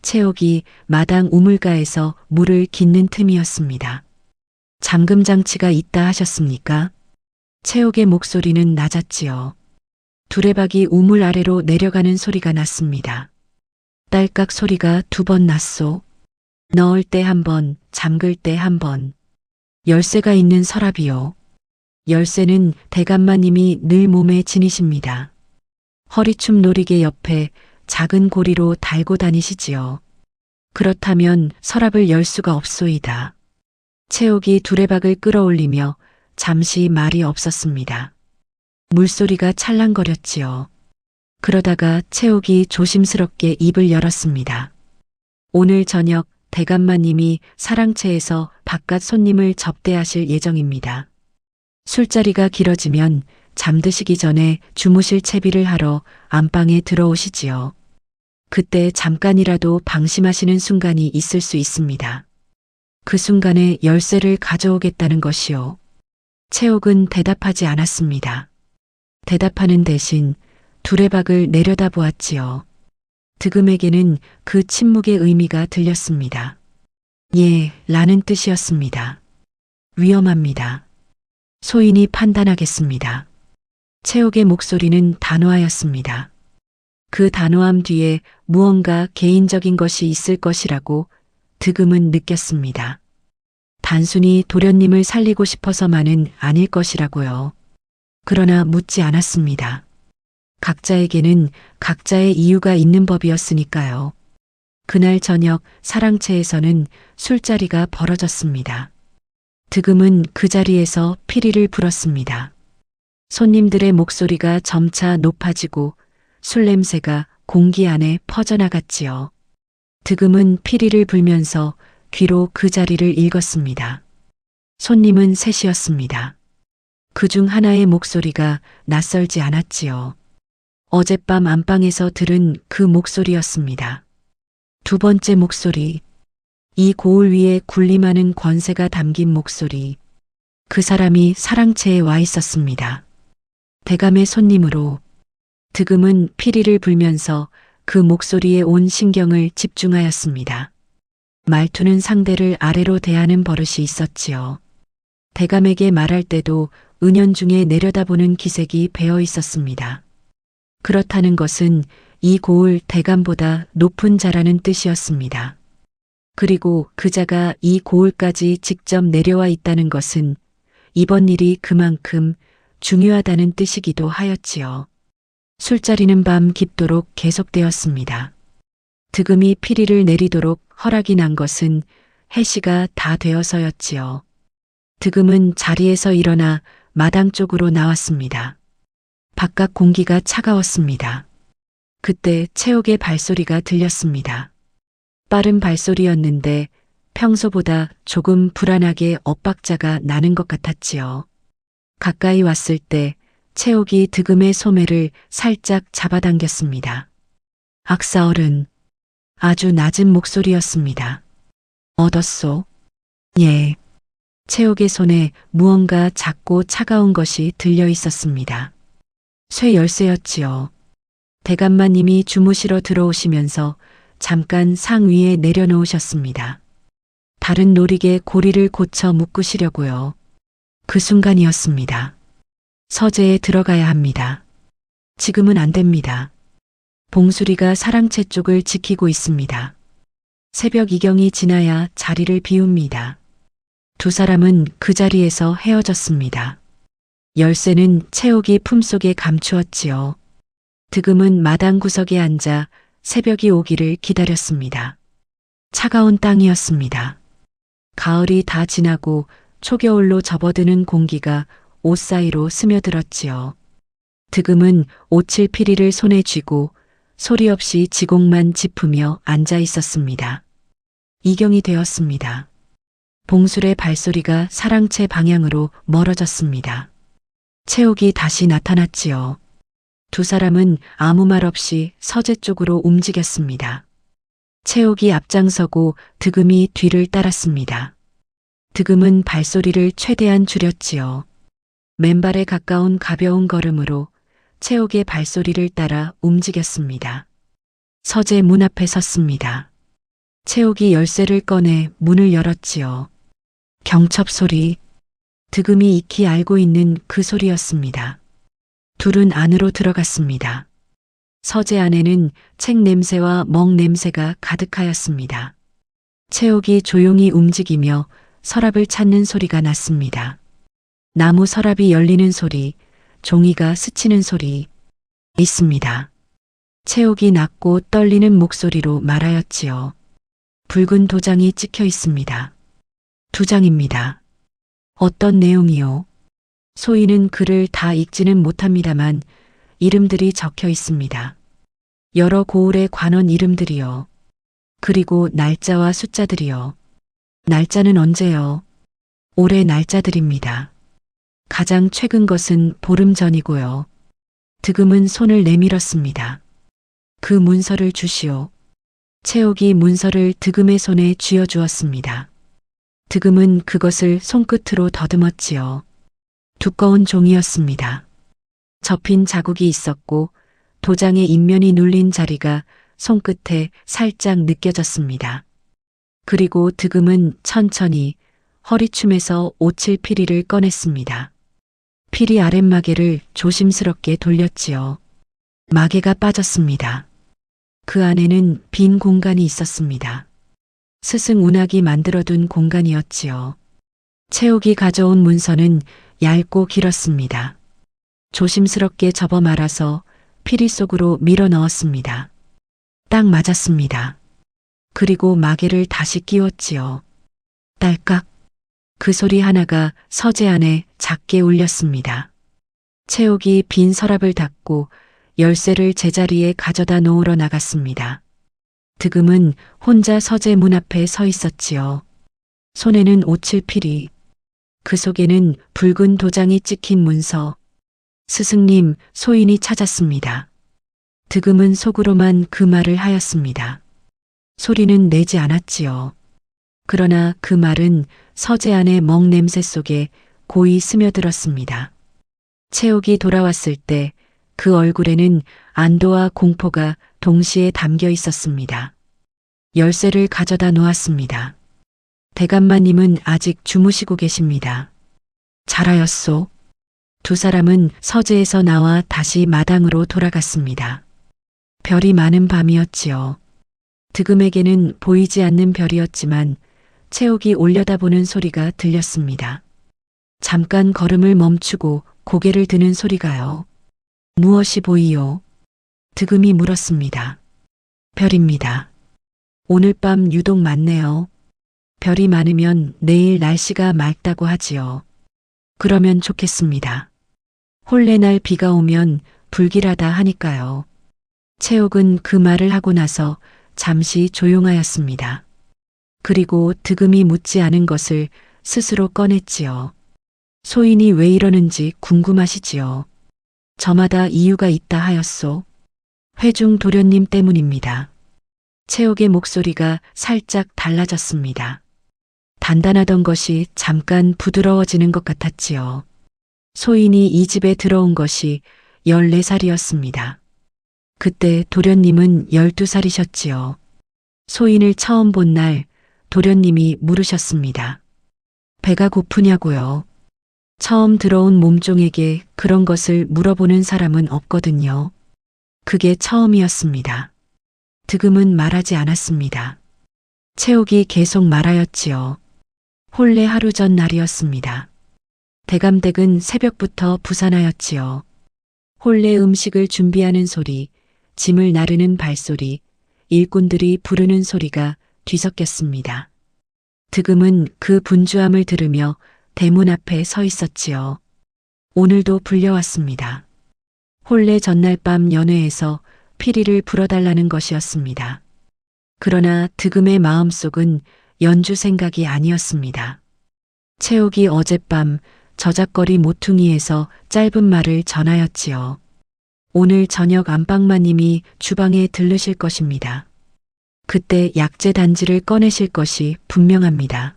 B: 채옥이 마당 우물가에서 물을 깃는 틈이었습니다. 잠금 장치가 있다 하셨습니까? 채옥의 목소리는 낮았지요. 두레박이 우물 아래로 내려가는 소리가 났습니다. 딸깍 소리가 2번 났소. 넣을 때 1번, 잠글 때 1번. 열쇠가 있는 서랍이요. 열쇠는 대감마님이 늘 몸에 지니십니다. 허리춤 놀이개 옆에 작은 고리로 달고 다니시지요. 그렇다면 서랍을 열 수가 없소이다. 채옥이 두레박을 끌어올리며 잠시 말이 없었습니다. 물소리가 찰랑거렸지요. 그러다가 채옥이 조심스럽게 입을 열었습니다. 오늘 저녁 대감마님이 사랑채에서 바깥 손님을 접대하실 예정입니다. 술자리가 길어지면 잠드시기 전에 주무실 채비를 하러 안방에 들어오시지요. 그때 잠깐이라도 방심하시는 순간이 있을 수 있습니다. 그 순간에 열쇠를 가져오겠다는 것이요. 채옥은 대답하지 않았습니다. 대답하는 대신 두레박을 내려다보았지요. 득음에게는 그 침묵의 의미가 들렸습니다. 예, 라는 뜻이었습니다. 위험합니다. 소인이 판단하겠습니다. 채옥의 목소리는 단호하였습니다. 그 단호함 뒤에 무언가 개인적인 것이 있을 것이라고 득음은 느꼈습니다. 단순히 도련님을 살리고 싶어서만은 아닐 것이라고요. 그러나 묻지 않았습니다. 각자에게는 각자의 이유가 있는 법이었으니까요. 그날 저녁 사랑채에서는 술자리가 벌어졌습니다. 득음은 그 자리에서 피리를 불었습니다. 손님들의 목소리가 점차 높아지고 술 냄새가 공기 안에 퍼져나갔지요. 득음은 피리를 불면서 귀로 그 자리를 읽었습니다. 손님은 셋이었습니다. 그중 하나의 목소리가 낯설지 않았지요. 어젯밤 안방에서 들은 그 목소리였습니다. 2번째 목소리, 이 고을 위에 군림하는 권세가 담긴 목소리. 그 사람이 사랑채에 와 있었습니다. 대감의 손님으로. 득음은 피리를 불면서 그 목소리에 온 신경을 집중하였습니다. 말투는 상대를 아래로 대하는 버릇이 있었지요. 대감에게 말할 때도 은연중에 내려다보는 기색이 배어 있었습니다. 그렇다는 것은 이 고을 대감보다 높은 자라는 뜻이었습니다. 그리고 그 자가 이 고을까지 직접 내려와 있다는 것은 이번 일이 그만큼 중요하다는 뜻이기도 하였지요. 술자리는 밤 깊도록 계속되었습니다. 득음이 피리를 내리도록 허락이 난 것은 해시가 다 되어서였지요. 득음은 자리에서 일어나 마당 쪽으로 나왔습니다. 바깥 공기가 차가웠습니다. 그때 채옥의 발소리가 들렸습니다. 빠른 발소리였는데 평소보다 조금 불안하게 엇박자가 나는 것 같았지요. 가까이 왔을 때 채옥이 득음의 소매를 살짝 잡아당겼습니다. 악사어른, 아주 낮은 목소리였습니다. 얻었소? 예. 채옥의 손에 무언가 작고 차가운 것이 들려 있었습니다. 쇠 열쇠였지요. 대감마님이 주무시러 들어오시면서 잠깐 상 위에 내려놓으셨습니다. 다른 놀이개 고리를 고쳐 묶으시려고요. 그 순간이었습니다. 서재에 들어가야 합니다. 지금은 안 됩니다. 봉수리가 사랑채 쪽을 지키고 있습니다. 새벽 이경이 지나야 자리를 비웁니다. 두 사람은 그 자리에서 헤어졌습니다. 열쇠는 채옥이 품속에 감추었지요. 득음은 마당 구석에 앉아 새벽이 오기를 기다렸습니다. 차가운 땅이었습니다. 가을이 다 지나고 초겨울로 접어드는 공기가 옷 사이로 스며들었지요. 득음은 오칠 피리를 손에 쥐고 소리 없이 지공만 짚으며 앉아 있었습니다. 이경이 되었습니다. 봉술의 발소리가 사랑채 방향으로 멀어졌습니다. 채옥이 다시 나타났지요. 두 사람은 아무 말 없이 서재 쪽으로 움직였습니다. 채옥이 앞장서고 득음이 뒤를 따랐습니다. 득음은 발소리를 최대한 줄였지요. 맨발에 가까운 가벼운 걸음으로 채옥의 발소리를 따라 움직였습니다. 서재 문 앞에 섰습니다. 채옥이 열쇠를 꺼내 문을 열었지요. 경첩 소리, 득음이 익히 알고 있는 그 소리였습니다. 둘은 안으로 들어갔습니다. 서재 안에는 책 냄새와 먹 냄새가 가득하였습니다. 채옥이 조용히 움직이며 서랍을 찾는 소리가 났습니다. 나무 서랍이 열리는 소리, 종이가 스치는 소리 있습니다. 채옥이 낮고 떨리는 목소리로 말하였지요. 붉은 도장이 찍혀 있습니다. 2장입니다. 어떤 내용이요? 소희는 글을 다 읽지는 못합니다만 이름들이 적혀 있습니다. 여러 고을의 관원 이름들이요. 그리고 날짜와 숫자들이요. 날짜는 언제요? 올해 날짜들입니다. 가장 최근 것은 보름 전이고요. 득음은 손을 내밀었습니다. 그 문서를 주시오. 채옥이 문서를 득음의 손에 쥐어주었습니다. 득음은 그것을 손끝으로 더듬었지요. 두꺼운 종이였습니다. 접힌 자국이 있었고 도장의 인면이 눌린 자리가 손끝에 살짝 느껴졌습니다. 그리고 득음은 천천히 허리춤에서 오칠 피리를 꺼냈습니다. 피리 아랫마개를 조심스럽게 돌렸지요. 마개가 빠졌습니다. 그 안에는 빈 공간이 있었습니다. 스승 운학이 만들어둔 공간이었지요. 채옥이 가져온 문서는 얇고 길었습니다. 조심스럽게 접어 말아서 피리 속으로 밀어 넣었습니다. 딱 맞았습니다. 그리고 마개를 다시 끼웠지요. 딸깍. 그 소리 하나가 서재 안에 작게 울렸습니다. 채옥이 빈 서랍을 닫고 열쇠를 제자리에 가져다 놓으러 나갔습니다. 득음은 혼자 서재 문 앞에 서 있었지요. 손에는 오칠 피리. 그 속에는 붉은 도장이 찍힌 문서. 스승님, 소인이 찾았습니다. 득음은 속으로만 그 말을 하였습니다. 소리는 내지 않았지요. 그러나 그 말은 서재 안의 먹 냄새 속에 고이 스며들었습니다. 채옥이 돌아왔을 때 그 얼굴에는 안도와 공포가 동시에 담겨 있었습니다. 열쇠를 가져다 놓았습니다. 대감마님은 아직 주무시고 계십니다. 잘하였소. 두 사람은 서재에서 나와 다시 마당으로 돌아갔습니다. 별이 많은 밤이었지요. 득음에게는 보이지 않는 별이었지만 채옥이 올려다보는 소리가 들렸습니다. 잠깐 걸음을 멈추고 고개를 드는 소리가요. 무엇이 보이요? 득음이 물었습니다. 별입니다. 오늘 밤 유독 많네요. 별이 많으면 내일 날씨가 맑다고 하지요. 그러면 좋겠습니다. 홀레날 비가 오면 불길하다 하니까요. 채옥은 그 말을 하고 나서 잠시 조용하였습니다. 그리고 득음이 묻지 않은 것을 스스로 꺼냈지요. 소인이 왜 이러는지 궁금하시지요. 저마다 이유가 있다 하였소. 회중 도련님 때문입니다. 채옥의 목소리가 살짝 달라졌습니다. 단단하던 것이 잠깐 부드러워지는 것 같았지요. 소인이 이 집에 들어온 것이 14살이었습니다. 그때 도련님은 12살이셨지요. 소인을 처음 본 날 도련님이 물으셨습니다. 배가 고프냐고요. 처음 들어온 몸종에게 그런 것을 물어보는 사람은 없거든요. 그게 처음이었습니다. 득음은 말하지 않았습니다. 채옥이 계속 말하였지요. 혼례 하루 전 날이었습니다. 대감댁은 새벽부터 부산하였지요. 혼례 음식을 준비하는 소리, 짐을 나르는 발소리, 일꾼들이 부르는 소리가 뒤섞였습니다. 득음은 그 분주함을 들으며 대문 앞에 서 있었지요. 오늘도 불려왔습니다. 혼례 전날 밤 연회에서 피리를 불어달라는 것이었습니다. 그러나 득음의 마음속은 연주 생각이 아니었습니다. 채옥이 어젯밤 저작거리 모퉁이에서 짧은 말을 전하였지요. 오늘 저녁 안방마님이 주방에 들르실 것입니다. 그때 약재 단지를 꺼내실 것이 분명합니다.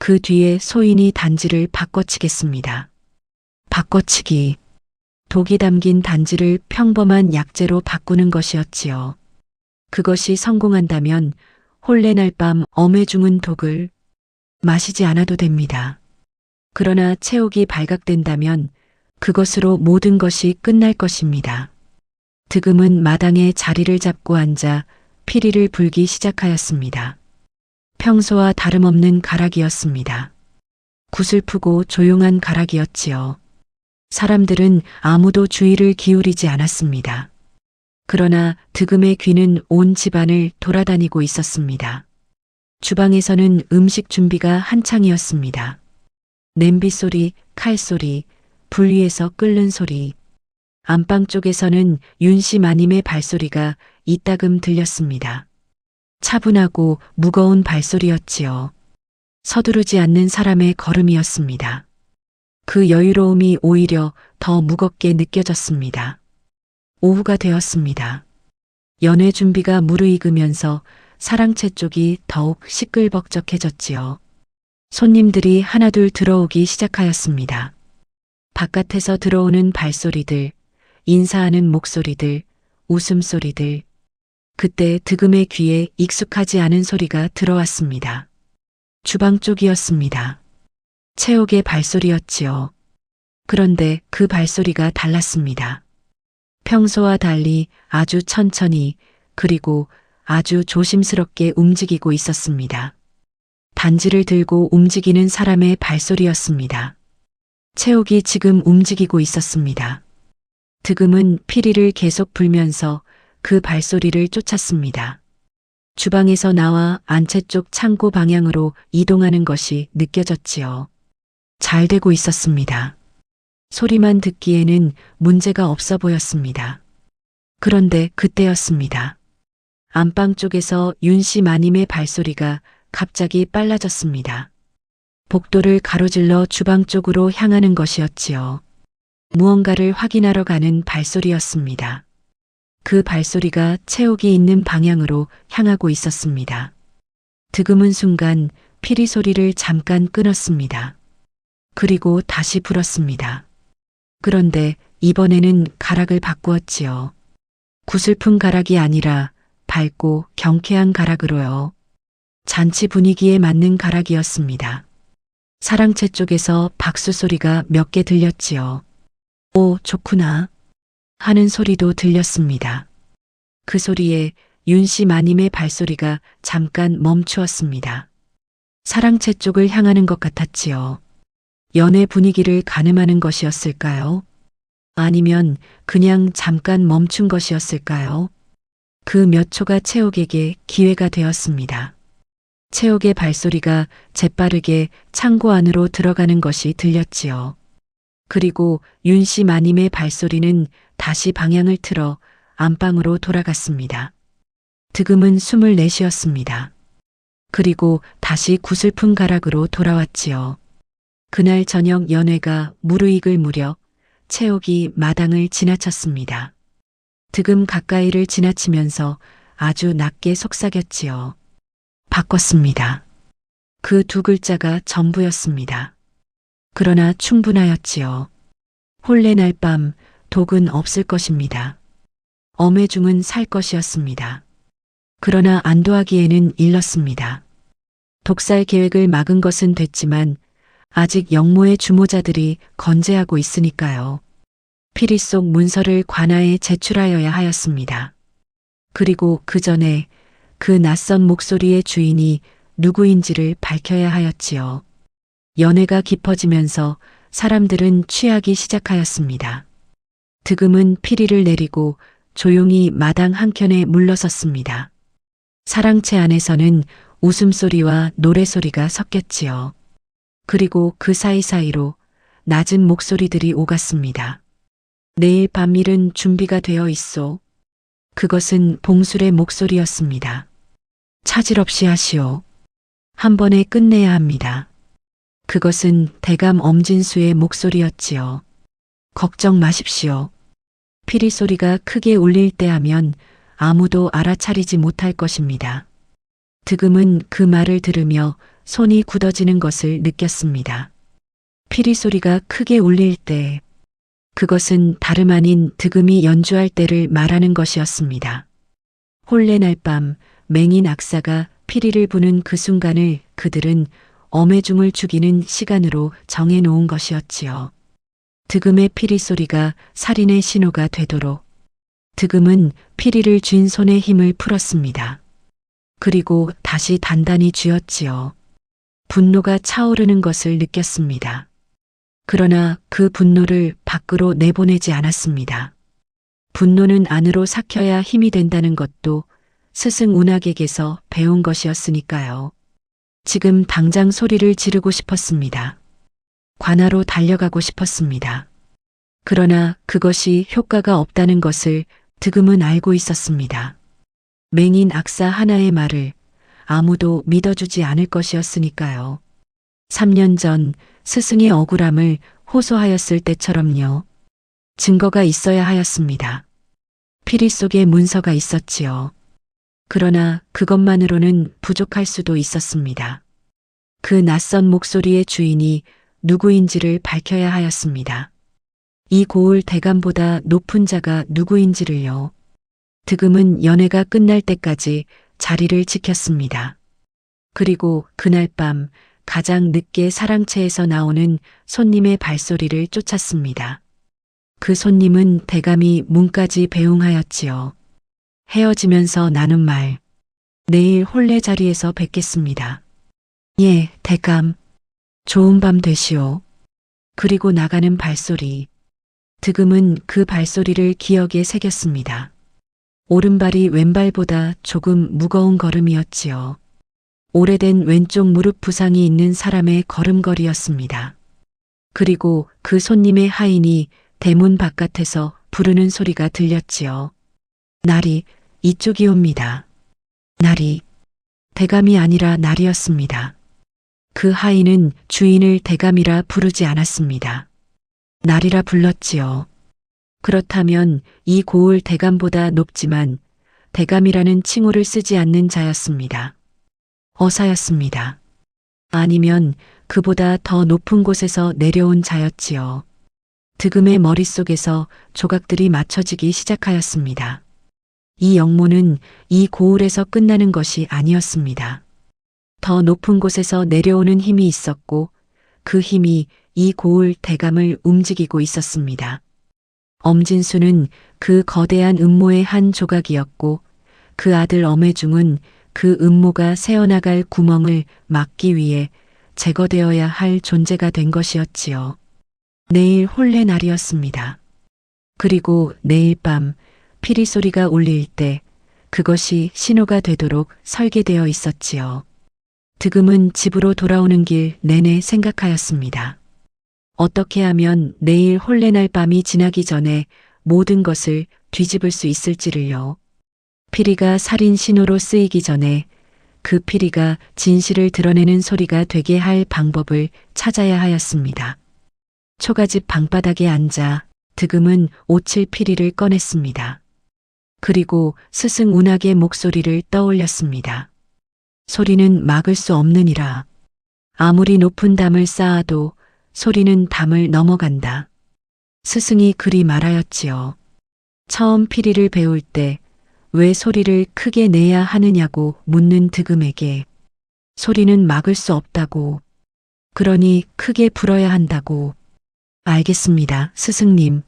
B: 그 뒤에 소인이 단지를 바꿔치겠습니다. 바꿔치기. 독이 담긴 단지를 평범한 약재로 바꾸는 것이었지요. 그것이 성공한다면 혼례날 밤 엄해 죽은 독을 마시지 않아도 됩니다. 그러나 채옥이 발각된다면 그것으로 모든 것이 끝날 것입니다. 득음은 마당에 자리를 잡고 앉아 피리를 불기 시작하였습니다. 평소와 다름없는 가락이었습니다. 구슬프고 조용한 가락이었지요. 사람들은 아무도 주의를 기울이지 않았습니다. 그러나 득음의 귀는 온 집안을 돌아다니고 있었습니다. 주방에서는 음식 준비가 한창이었습니다. 냄비 소리, 칼 소리, 불 위에서 끓는 소리. 안방 쪽에서는 윤씨 마님의 발소리가 이따금 들렸습니다. 차분하고 무거운 발소리였지요. 서두르지 않는 사람의 걸음이었습니다. 그 여유로움이 오히려 더 무겁게 느껴졌습니다. 오후가 되었습니다. 연회 준비가 무르익으면서 사랑채 쪽이 더욱 시끌벅적해졌지요. 손님들이 하나둘 들어오기 시작하였습니다. 바깥에서 들어오는 발소리들, 인사하는 목소리들, 웃음소리들. 그때 득음의 귀에 익숙하지 않은 소리가 들어왔습니다. 주방 쪽이었습니다. 채옥의 발소리였지요. 그런데 그 발소리가 달랐습니다. 평소와 달리 아주 천천히 그리고 아주 조심스럽게 움직이고 있었습니다. 단지를 들고 움직이는 사람의 발소리였습니다. 채옥이 지금 움직이고 있었습니다. 득음은 피리를 계속 불면서 그 발소리를 쫓았습니다. 주방에서 나와 안채 쪽 창고 방향으로 이동하는 것이 느껴졌지요. 잘 되고 있었습니다. 소리만 듣기에는 문제가 없어 보였습니다. 그런데 그때였습니다. 안방 쪽에서 윤씨 마님의 발소리가 갑자기 빨라졌습니다. 복도를 가로질러 주방 쪽으로 향하는 것이었지요. 무언가를 확인하러 가는 발소리였습니다. 그 발소리가 채옥이 있는 방향으로 향하고 있었습니다. 득음은 순간 피리 소리를 잠깐 끊었습니다. 그리고 다시 불었습니다. 그런데 이번에는 가락을 바꾸었지요. 구슬픈 가락이 아니라 밝고 경쾌한 가락으로요. 잔치 분위기에 맞는 가락이었습니다. 사랑채 쪽에서 박수 소리가 몇 개 들렸지요. 오, 좋구나 하는 소리도 들렸습니다. 그 소리에 윤씨 마님의 발소리가 잠깐 멈추었습니다. 사랑채 쪽을 향하는 것 같았지요. 연애 분위기를 가늠하는 것이었을까요? 아니면 그냥 잠깐 멈춘 것이었을까요? 그 몇 초가 채옥에게 기회가 되었습니다. 채옥의 발소리가 재빠르게 창고 안으로 들어가는 것이 들렸지요. 그리고 윤씨 마님의 발소리는 다시 방향을 틀어 안방으로 돌아갔습니다. 득음은 숨을 내쉬었습니다. 그리고 다시 구슬픈 가락으로 돌아왔지요. 그날 저녁 연회가 무르익을 무렵 채옥이 마당을 지나쳤습니다. 득음 가까이를 지나치면서 아주 낮게 속삭였지요. 바꿨습니다. 그 두 글자가 전부였습니다. 그러나 충분하였지요. 혼례 날 밤 독은 없을 것입니다. 엄해중은 살 것이었습니다. 그러나 안도하기에는 일렀습니다. 독살 계획을 막은 것은 됐지만 아직 영모의 주모자들이 건재하고 있으니까요. 피리 속 문서를 관아에 제출하여야 하였습니다. 그리고 그 전에 그 낯선 목소리의 주인이 누구인지를 밝혀야 하였지요. 연회가 깊어지면서 사람들은 취하기 시작하였습니다. 득음은 피리를 내리고 조용히 마당 한켠에 물러섰습니다. 사랑채 안에서는 웃음소리와 노래소리가 섞였지요. 그리고 그 사이사이로 낮은 목소리들이 오갔습니다. 내일 밤일은 준비가 되어 있소. 그것은 봉술의 목소리였습니다. 차질 없이 하시오. 한 번에 끝내야 합니다. 그것은 대감 엄진수의 목소리였지요. 걱정 마십시오. 피리 소리가 크게 울릴 때 하면 아무도 알아차리지 못할 것입니다. 득음은 그 말을 들으며 손이 굳어지는 것을 느꼈습니다. 피리 소리가 크게 울릴 때 그것은 다름 아닌 득음이 연주할 때를 말하는 것이었습니다. 혼례 날 밤 맹인 악사가 피리를 부는 그 순간을 그들은 엄해중을 죽이는 시간으로 정해놓은 것이었지요. 득음의 피리 소리가 살인의 신호가 되도록 득음은 피리를 쥔 손에 힘을 풀었습니다. 그리고 다시 단단히 쥐었지요. 분노가 차오르는 것을 느꼈습니다. 그러나 그 분노를 밖으로 내보내지 않았습니다. 분노는 안으로 삭혀야 힘이 된다는 것도 스승 운학에게서 배운 것이었으니까요. 지금 당장 소리를 지르고 싶었습니다. 관아로 달려가고 싶었습니다. 그러나 그것이 효과가 없다는 것을 득음은 알고 있었습니다. 맹인 악사 하나의 말을 아무도 믿어주지 않을 것이었으니까요. 3년 전 스승의 억울함을 호소하였을 때처럼요. 증거가 있어야 하였습니다. 피리 속에 문서가 있었지요. 그러나 그것만으로는 부족할 수도 있었습니다. 그 낯선 목소리의 주인이 누구인지를 밝혀야 하였습니다. 이 고을 대감보다 높은 자가 누구인지를요. 득음은 연회가 끝날 때까지 자리를 지켰습니다. 그리고 그날 밤 가장 늦게 사랑채에서 나오는 손님의 발소리를 쫓았습니다. 그 손님은 대감이 문까지 배웅하였지요. 헤어지면서 나눈 말, 내일 혼례 자리에서 뵙겠습니다. 예, 대감. 좋은 밤 되시오. 그리고 나가는 발소리. 득음은 그 발소리를 기억에 새겼습니다. 오른발이 왼발보다 조금 무거운 걸음이었지요. 오래된 왼쪽 무릎 부상이 있는 사람의 걸음걸이였습니다. 그리고 그 손님의 하인이 대문 바깥에서 부르는 소리가 들렸지요. 날이 이쪽이 옵니다. 날이 대감이 아니라 날이었습니다. 그 하인은 주인을 대감이라 부르지 않았습니다. 날이라 불렀지요. 그렇다면 이 고을 대감보다 높지만 대감이라는 칭호를 쓰지 않는 자였습니다. 어사였습니다. 아니면 그보다 더 높은 곳에서 내려온 자였지요. 득음의 머릿속에서 조각들이 맞춰지기 시작하였습니다. 이 영모는 이 고을에서 끝나는 것이 아니었습니다. 더 높은 곳에서 내려오는 힘이 있었고 그 힘이 이 고을 대감을 움직이고 있었습니다. 엄진수는 그 거대한 음모의 한 조각이었고 그 아들 엄해중은 그 음모가 새어나갈 구멍을 막기 위해 제거되어야 할 존재가 된 것이었지요. 내일 혼례 날이었습니다. 그리고 내일 밤 피리 소리가 울릴 때 그것이 신호가 되도록 설계되어 있었지요. 득음은 집으로 돌아오는 길 내내 생각하였습니다. 어떻게 하면 내일 혼례날 밤이 지나기 전에 모든 것을 뒤집을 수 있을지를요. 피리가 살인 신호로 쓰이기 전에 그 피리가 진실을 드러내는 소리가 되게 할 방법을 찾아야 하였습니다. 초가집 방바닥에 앉아 득음은 57 피리를 꺼냈습니다. 그리고 스승 운학의 목소리를 떠올렸습니다. 소리는 막을 수 없느니라. 아무리 높은 담을 쌓아도 소리는 담을 넘어간다. 스승이 그리 말하였지요. 처음 피리를 배울 때 왜 소리를 크게 내야 하느냐고 묻는 득음에게 소리는 막을 수 없다고, 그러니 크게 불어야 한다고. 알겠습니다, 스승님.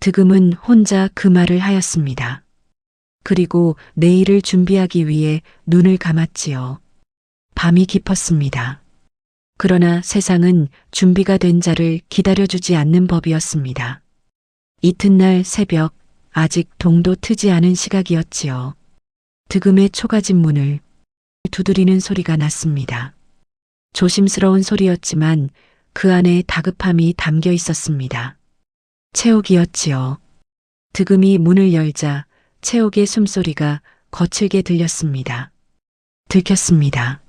B: 득음은 혼자 그 말을 하였습니다. 그리고 내일을 준비하기 위해 눈을 감았지요. 밤이 깊었습니다. 그러나 세상은 준비가 된 자를 기다려주지 않는 법이었습니다. 이튿날 새벽, 아직 동도 트지 않은 시각이었지요. 득음의 초가집 문을 두드리는 소리가 났습니다. 조심스러운 소리였지만 그 안에 다급함이 담겨 있었습니다. 채옥이었지요. 득음이 문을 열자 채옥의 숨소리가 거칠게 들렸습니다. 들켰습니다.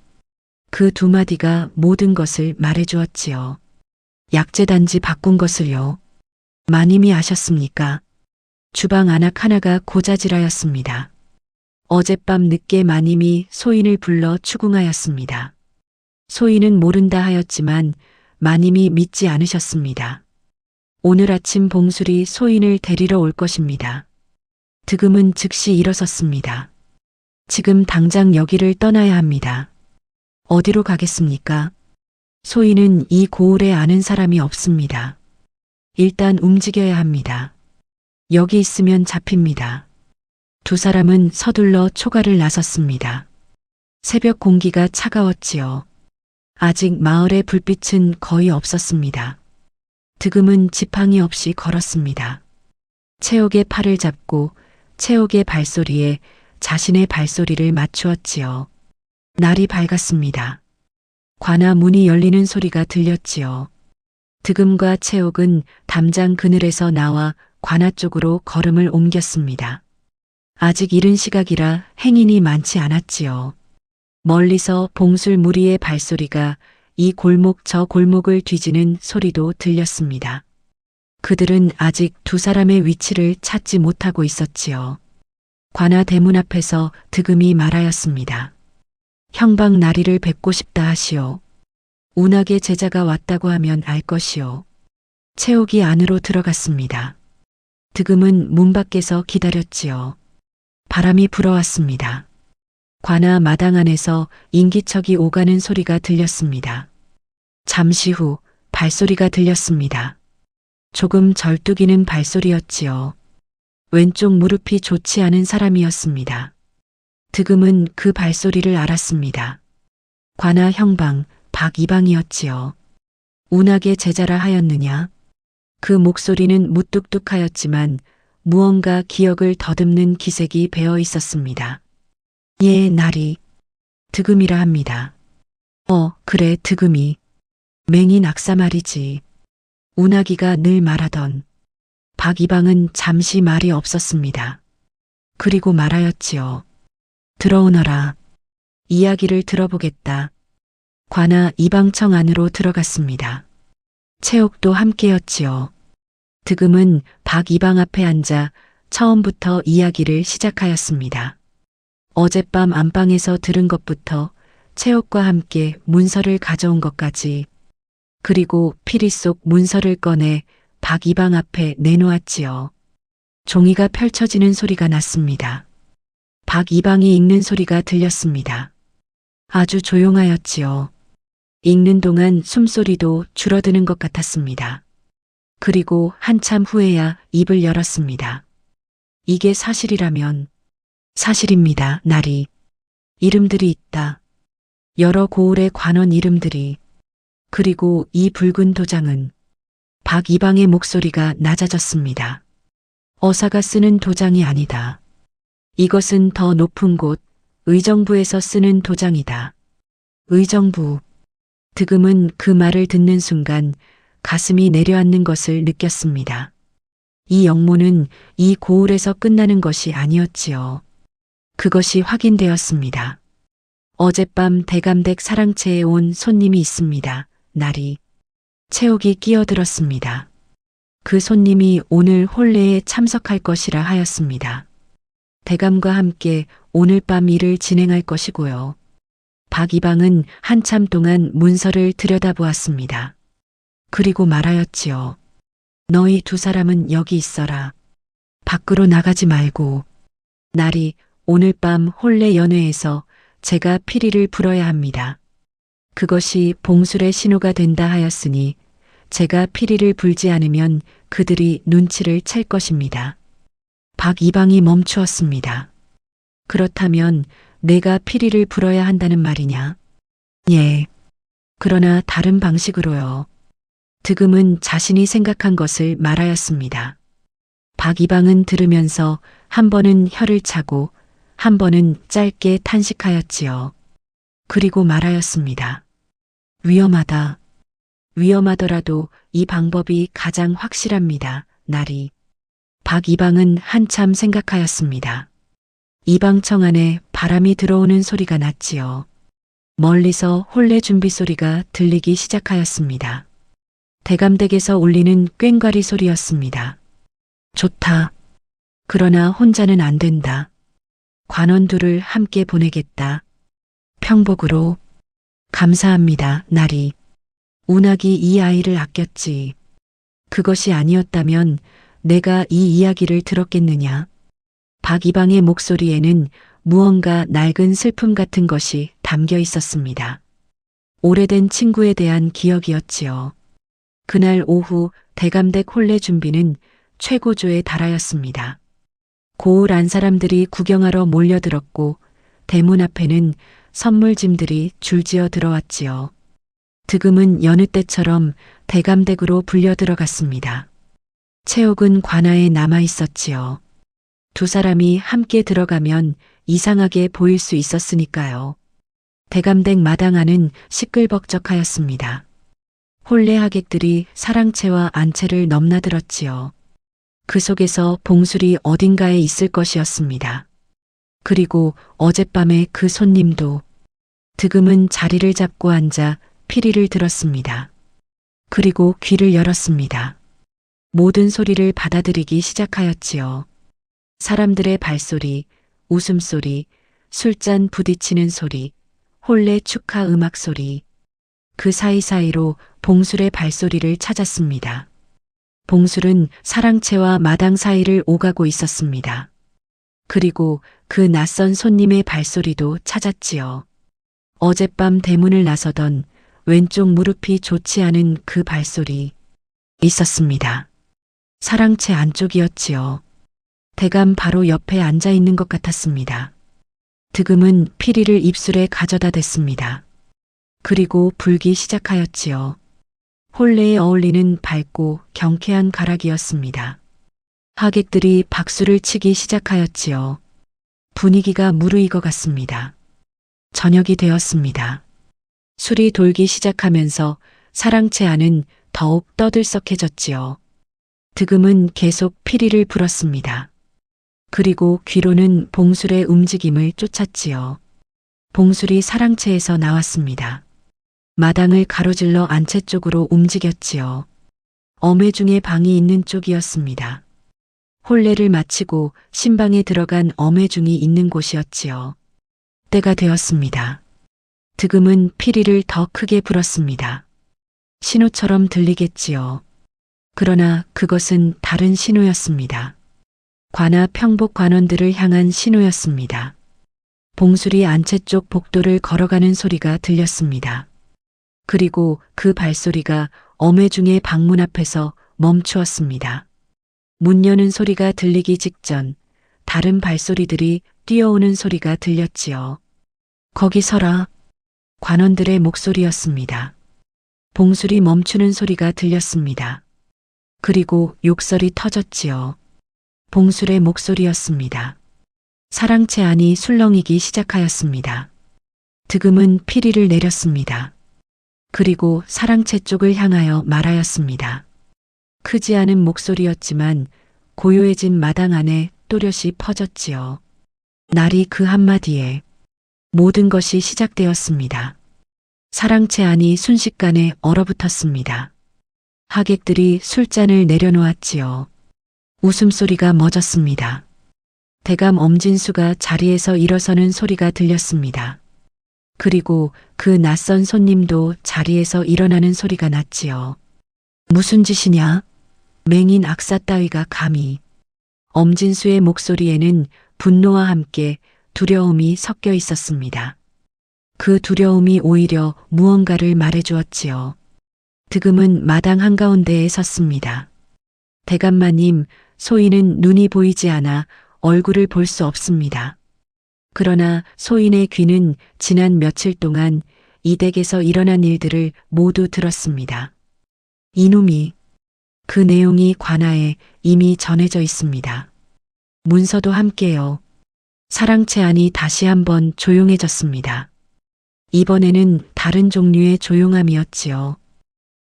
B: 그 두 마디가 모든 것을 말해주었지요. 약재단지 바꾼 것을요. 마님이 아셨습니까? 주방 안악 하나가 고자질하였습니다. 어젯밤 늦게 마님이 소인을 불러 추궁하였습니다. 소인은 모른다 하였지만 마님이 믿지 않으셨습니다. 오늘 아침 봉술이 소인을 데리러 올 것입니다. 득음은 즉시 일어섰습니다. 지금 당장 여기를 떠나야 합니다. 어디로 가겠습니까? 소인은 이 고을에 아는 사람이 없습니다. 일단 움직여야 합니다. 여기 있으면 잡힙니다. 두 사람은 서둘러 초가를 나섰습니다. 새벽 공기가 차가웠지요. 아직 마을의 불빛은 거의 없었습니다. 득음은 지팡이 없이 걸었습니다. 채옥의 팔을 잡고 채옥의 발소리에 자신의 발소리를 맞추었지요. 날이 밝았습니다. 관아 문이 열리는 소리가 들렸지요. 득음과 채옥은 담장 그늘에서 나와 관아 쪽으로 걸음을 옮겼습니다. 아직 이른 시각이라 행인이 많지 않았지요. 멀리서 봉술 무리의 발소리가 이 골목 저 골목을 뒤지는 소리도 들렸습니다. 그들은 아직 두 사람의 위치를 찾지 못하고 있었지요. 관아 대문 앞에서 득음이 말하였습니다. 형방 나리를 뵙고 싶다 하시오. 운학의 제자가 왔다고 하면 알 것이오. 채옥이 안으로 들어갔습니다. 득음은 문 밖에서 기다렸지요. 바람이 불어왔습니다. 관아 마당 안에서 인기척이 오가는 소리가 들렸습니다. 잠시 후 발소리가 들렸습니다. 조금 절뚝이는 발소리였지요. 왼쪽 무릎이 좋지 않은 사람이었습니다. 득음은 그 발소리를 알았습니다. 관아 형방 박이방이었지요. 운학의 제자라 하였느냐? 그 목소리는 무뚝뚝하였지만 무언가 기억을 더듬는 기색이 배어 있었습니다. 예, 나리. 득음이라 합니다. 그래, 득음이. 맹인 악사 말이지. 운학이가 늘 말하던. 박이방은 잠시 말이 없었습니다. 그리고 말하였지요. 들어오너라. 이야기를 들어보겠다. 관아 이방청 안으로 들어갔습니다. 채옥도 함께였지요. 득음은 박이방 앞에 앉아 처음부터 이야기를 시작하였습니다. 어젯밤 안방에서 들은 것부터 채옥과 함께 문서를 가져온 것까지, 그리고 피리 속 문서를 꺼내 박이방 앞에 내놓았지요. 종이가 펼쳐지는 소리가 났습니다. 박이방이 읽는 소리가 들렸습니다. 아주 조용하였지요. 읽는 동안 숨소리도 줄어드는 것 같았습니다. 그리고 한참 후에야 입을 열었습니다. 이게 사실이라면. 사실입니다, 나리. 이름들이 있다. 여러 고을의 관원 이름들이. 그리고 이 붉은 도장은 박 이방의 목소리가 낮아졌습니다. 어사가 쓰는 도장이 아니다. 이것은 더 높은 곳, 의정부에서 쓰는 도장이다. 의정부. 득음은 그 말을 듣는 순간 가슴이 내려앉는 것을 느꼈습니다. 이 영문은 이 고을에서 끝나는 것이 아니었지요. 그것이 확인되었습니다. 어젯밤 대감댁 사랑채에 온 손님이 있습니다. 날이. 채옥이 끼어들었습니다. 그 손님이 오늘 혼례에 참석할 것이라 하였습니다. 대감과 함께 오늘 밤 일을 진행할 것이고요. 박 이방은 한참 동안 문서를 들여다보았습니다. 그리고 말하였지요. 너희 두 사람은 여기 있어라. 밖으로 나가지 말고. 날이 오늘 밤 혼례 연회에서 제가 피리를 불어야 합니다. 그것이 봉술의 신호가 된다 하였으니 제가 피리를 불지 않으면 그들이 눈치를 챌 것입니다. 박 이방이 멈추었습니다. 그렇다면 내가 피리를 불어야 한다는 말이냐? 예. 그러나 다른 방식으로요. 득음은 자신이 생각한 것을 말하였습니다. 박 이방은 들으면서 한 번은 혀를 차고 한 번은 짧게 탄식하였지요. 그리고 말하였습니다. 위험하다. 위험하더라도 이 방법이 가장 확실합니다. 날이. 박 이방은 한참 생각하였습니다. 이방청 안에 바람이 들어오는 소리가 났지요. 멀리서 혼례 준비 소리가 들리기 시작하였습니다. 대감댁에서 울리는 꽹과리 소리였습니다. 좋다. 그러나 혼자는 안 된다. 관원 둘을 함께 보내겠다. 평복으로. 감사합니다. 날이. 운학이 이 아이를 아꼈지. 그것이 아니었다면 내가 이 이야기를 들었겠느냐. 박 이방의 목소리에는 무언가 낡은 슬픔 같은 것이 담겨 있었습니다. 오래된 친구에 대한 기억이었지요. 그날 오후 대감댁 혼례 준비는 최고조에 달하였습니다. 고을 안 사람들이 구경하러 몰려들었고 대문 앞에는 선물짐들이 줄지어 들어왔지요. 득음은 여느 때처럼 대감댁으로 불려 들어갔습니다. 채옥은 관아에 남아 있었지요. 두 사람이 함께 들어가면 이상하게 보일 수 있었으니까요. 대감댁 마당 안은 시끌벅적하였습니다. 혼례 하객들이 사랑채와 안채를 넘나들었지요. 그 속에서 봉술이 어딘가에 있을 것이었습니다. 그리고 어젯밤에 그 손님도. 득음은 자리를 잡고 앉아 피리를 들었습니다. 그리고 귀를 열었습니다. 모든 소리를 받아들이기 시작하였지요. 사람들의 발소리, 웃음소리, 술잔 부딪히는 소리, 혼례 축하 음악 소리. 그 사이사이로 봉술의 발소리를 찾았습니다. 봉술은 사랑채와 마당 사이를 오가고 있었습니다. 그리고 그 낯선 손님의 발소리도 찾았지요. 어젯밤 대문을 나서던 왼쪽 무릎이 좋지 않은 그 발소리. 있었습니다. 사랑채 안쪽이었지요. 대감 바로 옆에 앉아 있는 것 같았습니다. 득음은 피리를 입술에 가져다 댔습니다. 그리고 불기 시작하였지요. 혼례에 어울리는 밝고 경쾌한 가락이었습니다. 하객들이 박수를 치기 시작하였지요. 분위기가 무르익어 갔습니다. 저녁이 되었습니다. 술이 돌기 시작하면서 사랑채 안은 더욱 떠들썩해졌지요. 득음은 계속 피리를 불었습니다. 그리고 귀로는 봉술의 움직임을 쫓았지요. 봉술이 사랑채에서 나왔습니다. 마당을 가로질러 안채 쪽으로 움직였지요. 어매중의 방이 있는 쪽이었습니다. 혼례를 마치고 신방에 들어간 어매중이 있는 곳이었지요. 때가 되었습니다. 득음은 피리를 더 크게 불었습니다. 신호처럼 들리겠지요. 그러나 그것은 다른 신호였습니다. 관아 평복 관원들을 향한 신호였습니다. 봉술이 안채 쪽 복도를 걸어가는 소리가 들렸습니다. 그리고 그 발소리가 어매중의 방문 앞에서 멈추었습니다. 문 여는 소리가 들리기 직전 다른 발소리들이 뛰어오는 소리가 들렸지요. 거기 서라. 관원들의 목소리였습니다. 봉술이 멈추는 소리가 들렸습니다. 그리고 욕설이 터졌지요. 봉술의 목소리였습니다. 사랑채 안이 술렁이기 시작하였습니다. 득음은 피리를 내렸습니다. 그리고 사랑채 쪽을 향하여 말하였습니다. 크지 않은 목소리였지만 고요해진 마당 안에 또렷이 퍼졌지요. 날이 그 한마디에 모든 것이 시작되었습니다. 사랑채 안이 순식간에 얼어붙었습니다. 하객들이 술잔을 내려놓았지요. 웃음소리가 멎었습니다. 대감 엄진수가 자리에서 일어서는 소리가 들렸습니다. 그리고 그 낯선 손님도 자리에서 일어나는 소리가 났지요. 무슨 짓이냐? 맹인 악사 따위가 감히. 엄진수의 목소리에는 분노와 함께 두려움이 섞여 있었습니다. 그 두려움이 오히려 무언가를 말해주었지요. 득음은 마당 한가운데에 섰습니다. 대감마님, 소인은 눈이 보이지 않아 얼굴을 볼 수 없습니다. 그러나 소인의 귀는 지난 며칠 동안 이 댁에서 일어난 일들을 모두 들었습니다. 이놈이, 그 내용이 관아에 이미 전해져 있습니다. 문서도 함께요. 사랑채 안이 다시 한번 조용해졌습니다. 이번에는 다른 종류의 조용함이었지요.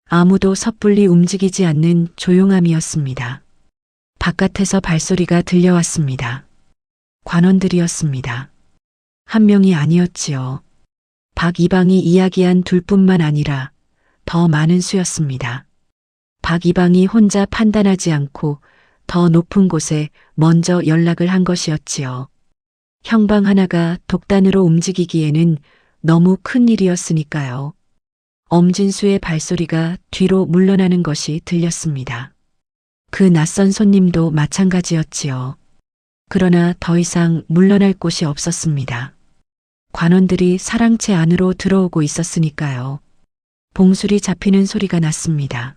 B: 아무도 섣불리 움직이지 않는 조용함이었습니다. 바깥에서 발소리가 들려왔습니다. 관원들이었습니다. 한 명이 아니었지요. 박 이방이 이야기한 둘뿐만 아니라 더 많은 수였습니다. 박 이방이 혼자 판단하지 않고 더 높은 곳에 먼저 연락을 한 것이었지요. 형방 하나가 독단으로 움직이기에는 너무 큰 일이었으니까요. 엄진수의 발소리가 뒤로 물러나는 것이 들렸습니다. 그 낯선 손님도 마찬가지였지요. 그러나 더 이상 물러날 곳이 없었습니다. 관원들이 사랑채 안으로 들어오고 있었으니까요. 봉술이 잡히는 소리가 났습니다.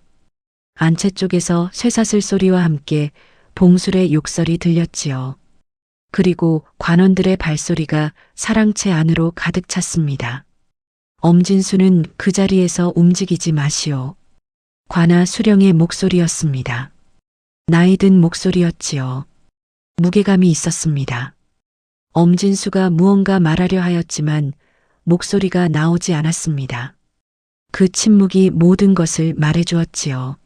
B: 안채 쪽에서 쇠사슬 소리와 함께 봉술의 욕설이 들렸지요. 그리고 관원들의 발소리가 사랑채 안으로 가득 찼습니다. 엄진수는 그 자리에서 움직이지 마시오. 관아 수령의 목소리였습니다. 나이든 목소리였지요. 무게감이 있었습니다. 엄진수가 무언가 말하려 하였지만 목소리가 나오지 않았습니다. 그 침묵이 모든 것을 말해주었지요.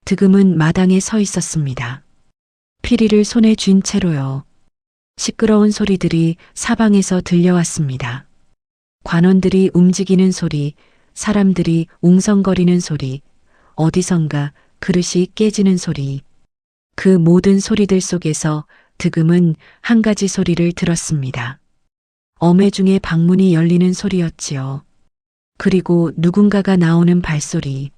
B: 득음은 마당에 서 있었습니다. 피리를 손에 쥔 채로요. 시끄러운 소리들이 사방에서 들려왔습니다. 관원들이 움직이는 소리, 사람들이 웅성거리는 소리, 어디선가 그릇이 깨지는 소리. 그 모든 소리들 속에서 득음은 한 가지 소리를 들었습니다. 어매중에 방문이 열리는 소리였지요. 그리고 누군가가 나오는 발소리.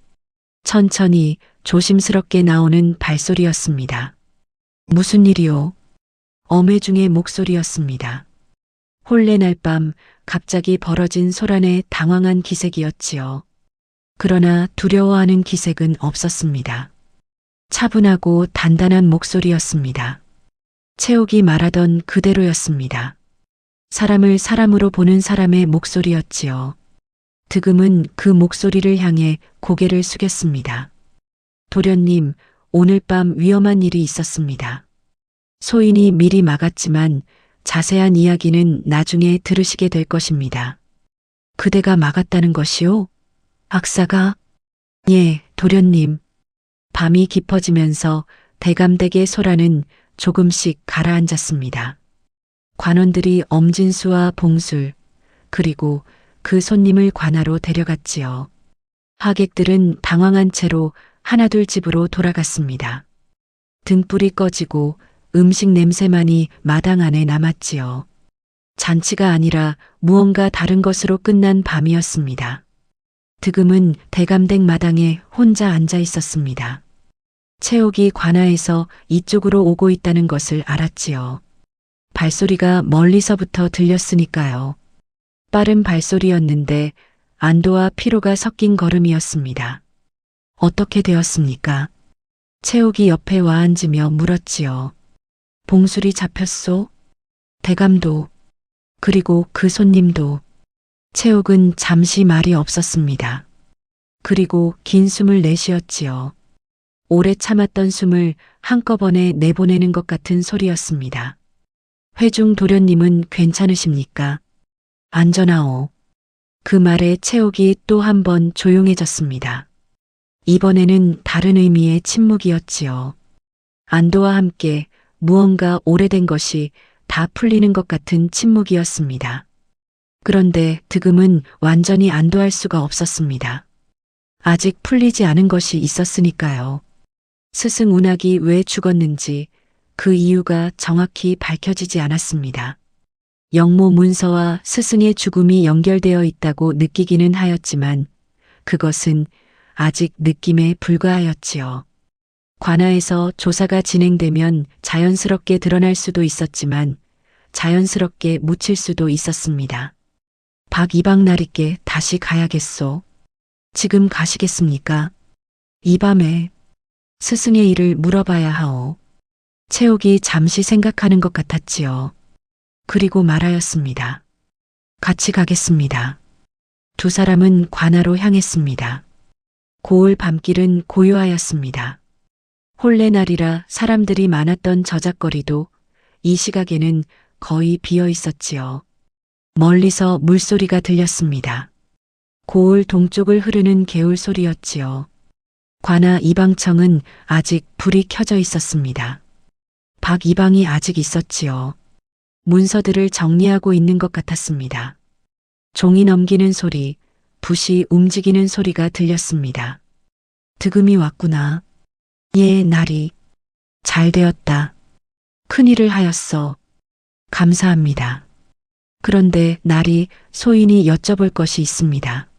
B: 천천히 조심스럽게 나오는 발소리였습니다. 무슨 일이요? 어매중의 목소리였습니다. 혼례 날 밤 갑자기 벌어진 소란의 당황한 기색이었지요. 그러나 두려워하는 기색은 없었습니다. 차분하고 단단한 목소리였습니다. 채옥이 말하던 그대로였습니다. 사람을 사람으로 보는 사람의 목소리였지요. 득음은 그 목소리를 향해 고개를 숙였습니다. 도련님, 오늘 밤 위험한 일이 있었습니다. 소인이 미리 막았지만 자세한 이야기는 나중에 들으시게 될 것입니다. 그대가 막았다는 것이요? 악사가? 예, 도련님. 밤이 깊어지면서 대감댁의 소란은 조금씩 가라앉았습니다. 관원들이 엄진수와 봉술, 그리고 그 손님을 관하로 데려갔지요. 하객들은 당황한 채로 하나둘 집으로 돌아갔습니다. 등불이 꺼지고 음식 냄새만이 마당 안에 남았지요. 잔치가 아니라 무언가 다른 것으로 끝난 밤이었습니다. 득음은 대감댁 마당에 혼자 앉아 있었습니다. 채옥이 관아에서 이쪽으로 오고 있다는 것을 알았지요. 발소리가 멀리서부터 들렸으니까요. 빠른 발소리였는데 안도와 피로가 섞인 걸음이었습니다. 어떻게 되었습니까? 채옥이 옆에 와 앉으며 물었지요. 봉술이 잡혔소? 대감도, 그리고 그 손님도. 채옥은 잠시 말이 없었습니다. 그리고 긴 숨을 내쉬었지요. 오래 참았던 숨을 한꺼번에 내보내는 것 같은 소리였습니다. 회중 도련님은 괜찮으십니까? 안전하오. 그 말에 채옥이 또 한 번 조용해졌습니다. 이번에는 다른 의미의 침묵이었지요. 안도와 함께 무언가 오래된 것이 다 풀리는 것 같은 침묵이었습니다. 그런데 득음은 완전히 안도할 수가 없었습니다. 아직 풀리지 않은 것이 있었으니까요. 스승 운학이 왜 죽었는지 그 이유가 정확히 밝혀지지 않았습니다. 영모 문서와 스승의 죽음이 연결되어 있다고 느끼기는 하였지만 그것은 아직 느낌에 불과하였지요. 관아에서 조사가 진행되면 자연스럽게 드러날 수도 있었지만 자연스럽게 묻힐 수도 있었습니다. 박이방나리께 다시 가야겠소. 지금 가시겠습니까? 이 밤에 스승의 일을 물어봐야 하오. 채옥이 잠시 생각하는 것 같았지요. 그리고 말하였습니다. 같이 가겠습니다. 두 사람은 관아로 향했습니다. 고을 밤길은 고요하였습니다. 혼례날이라 사람들이 많았던 저작거리도 이 시각에는 거의 비어 있었지요. 멀리서 물소리가 들렸습니다. 고을 동쪽을 흐르는 개울 소리였지요. 관아 이방청은 아직 불이 켜져 있었습니다. 박 이방이 아직 있었지요. 문서들을 정리하고 있는 것 같았습니다. 종이 넘기는 소리, 붓이 움직이는 소리가 들렸습니다. 득음이 왔구나. 예, 날이. 잘 되었다. 큰일을 하였어. 감사합니다. 그런데 날이 소인이 여쭤볼 것이 있습니다.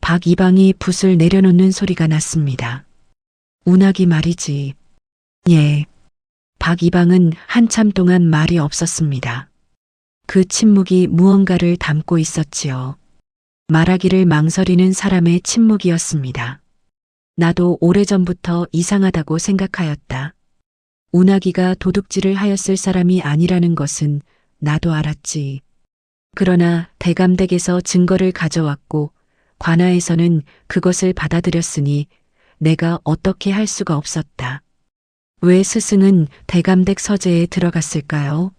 B: 박 이방이 붓을 내려놓는 소리가 났습니다. 운학이 말이지. 예. 박 이방은 한참 동안 말이 없었습니다. 그 침묵이 무언가를 담고 있었지요. 말하기를 망설이는 사람의 침묵이었습니다. 나도 오래전부터 이상하다고 생각하였다. 운하기가 도둑질을 하였을 사람이 아니라는 것은 나도 알았지. 그러나 대감댁에서 증거를 가져왔고 관아에서는 그것을 받아들였으니 내가 어떻게 할 수가 없었다. 왜 스승은 대감댁 서재에 들어갔을까요?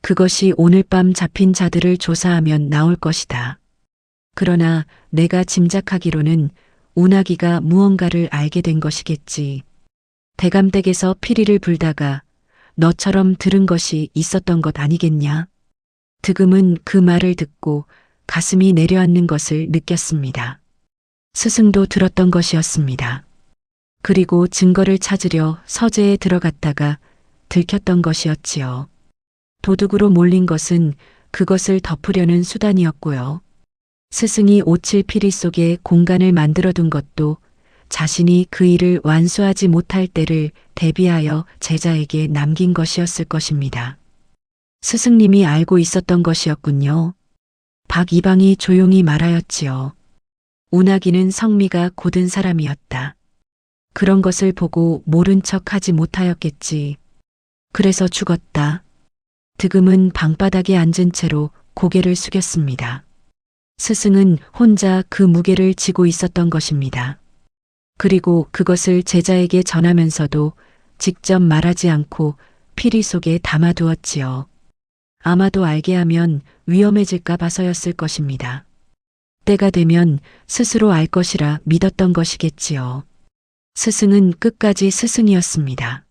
B: 그것이 오늘 밤 잡힌 자들을 조사하면 나올 것이다. 그러나 내가 짐작하기로는 운하기가 무언가를 알게 된 것이겠지. 대감댁에서 피리를 불다가 너처럼 들은 것이 있었던 것 아니겠냐? 득음은 그 말을 듣고 가슴이 내려앉는 것을 느꼈습니다. 스승도 들었던 것이었습니다. 그리고 증거를 찾으려 서재에 들어갔다가 들켰던 것이었지요. 도둑으로 몰린 것은 그것을 덮으려는 수단이었고요. 스승이 오칠 피리 속에 공간을 만들어둔 것도 자신이 그 일을 완수하지 못할 때를 대비하여 제자에게 남긴 것이었을 것입니다. 스승님이 알고 있었던 것이었군요. 박 이방이 조용히 말하였지요. 운하기는 성미가 고든 사람이었다. 그런 것을 보고 모른 척 하지 못하였겠지. 그래서 죽었다. 득음은 방바닥에 앉은 채로 고개를 숙였습니다. 스승은 혼자 그 무게를 지고 있었던 것입니다. 그리고 그것을 제자에게 전하면서도 직접 말하지 않고 피리 속에 담아두었지요. 아마도 알게 하면 위험해질까 봐서였을 것입니다. 때가 되면 스스로 알 것이라 믿었던 것이겠지요. 스승은 끝까지 스승이었습니다.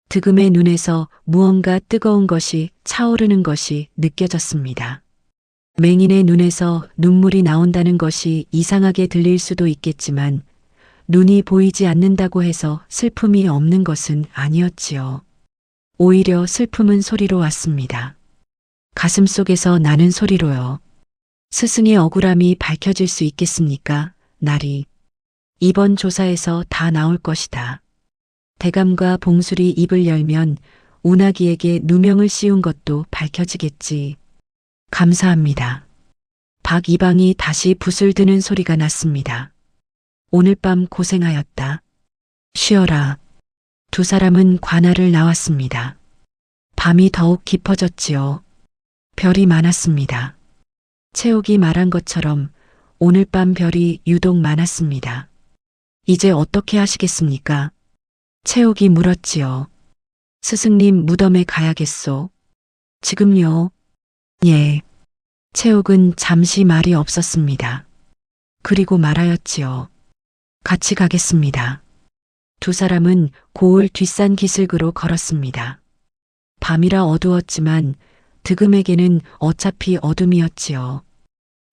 B: 득음의 눈에서 무언가 뜨거운 것이 차오르는 것이 느껴졌습니다. 맹인의 눈에서 눈물이 나온다는 것이 이상하게 들릴 수도 있겠지만 눈이 보이지 않는다고 해서 슬픔이 없는 것은 아니었지요. 오히려 슬픔은 소리로 왔습니다. 가슴 속에서 나는 소리로요. 스승의 억울함이 밝혀질 수 있겠습니까? 날이. 이번 조사에서 다 나올 것이다. 대감과 봉술이 입을 열면 운하기에게 누명을 씌운 것도 밝혀지겠지. 감사합니다. 박 이방이 다시 붓을 드는 소리가 났습니다. 오늘 밤 고생하였다. 쉬어라. 두 사람은 관아를 나왔습니다. 밤이 더욱 깊어졌지요. 별이 많았습니다. 채옥이 말한 것처럼 오늘 밤 별이 유독 많았습니다. 이제 어떻게 하시겠습니까? 채옥이 물었지요. 스승님 무덤에 가야겠소. 지금요? 예. 채옥은 잠시 말이 없었습니다. 그리고 말하였지요. 같이 가겠습니다. 두 사람은 고을 뒷산 기슭으로 걸었습니다. 밤이라 어두웠지만 득음에게는 어차피 어둠이었지요.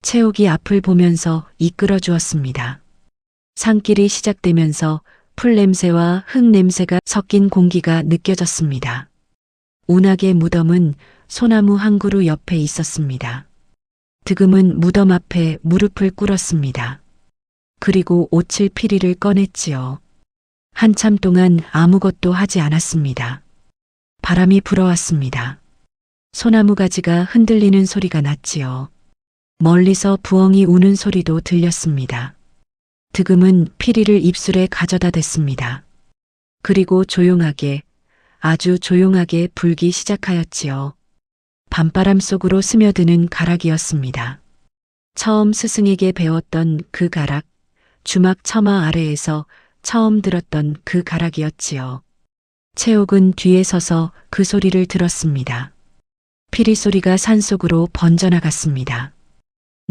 B: 채옥이 앞을 보면서 이끌어 주었습니다. 산길이 시작되면서 풀 냄새와 흙 냄새가 섞인 공기가 느껴졌습니다. 운학의 무덤은 소나무 한 그루 옆에 있었습니다. 득음은 무덤 앞에 무릎을 꿇었습니다. 그리고 오칠 피리를 꺼냈지요. 한참 동안 아무것도 하지 않았습니다. 바람이 불어왔습니다. 소나무 가지가 흔들리는 소리가 났지요. 멀리서 부엉이 우는 소리도 들렸습니다. 득음은 피리를 입술에 가져다 댔습니다. 그리고 조용하게, 아주 조용하게 불기 시작하였지요. 밤바람 속으로 스며드는 가락이었습니다. 처음 스승에게 배웠던 그 가락, 주막 처마 아래에서 처음 들었던 그 가락이었지요. 채옥은 뒤에 서서 그 소리를 들었습니다. 피리 소리가 산속으로 번져나갔습니다.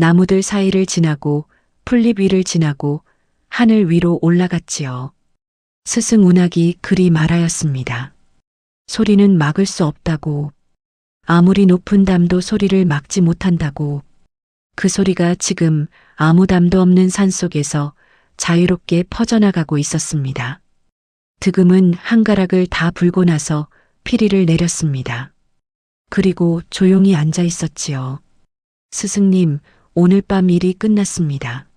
B: 나무들 사이를 지나고 풀잎 위를 지나고 하늘 위로 올라갔지요. 스승 운학이 그리 말하였습니다. 소리는 막을 수 없다고. 아무리 높은 담도 소리를 막지 못한다고. 그 소리가 지금 아무 담도 없는 산속에서 자유롭게 퍼져나가고 있었습니다. 득음은 한 가락을 다 불고 나서 피리를 내렸습니다. 그리고 조용히 앉아 있었지요. 스승님, 오늘 밤 일이 끝났습니다.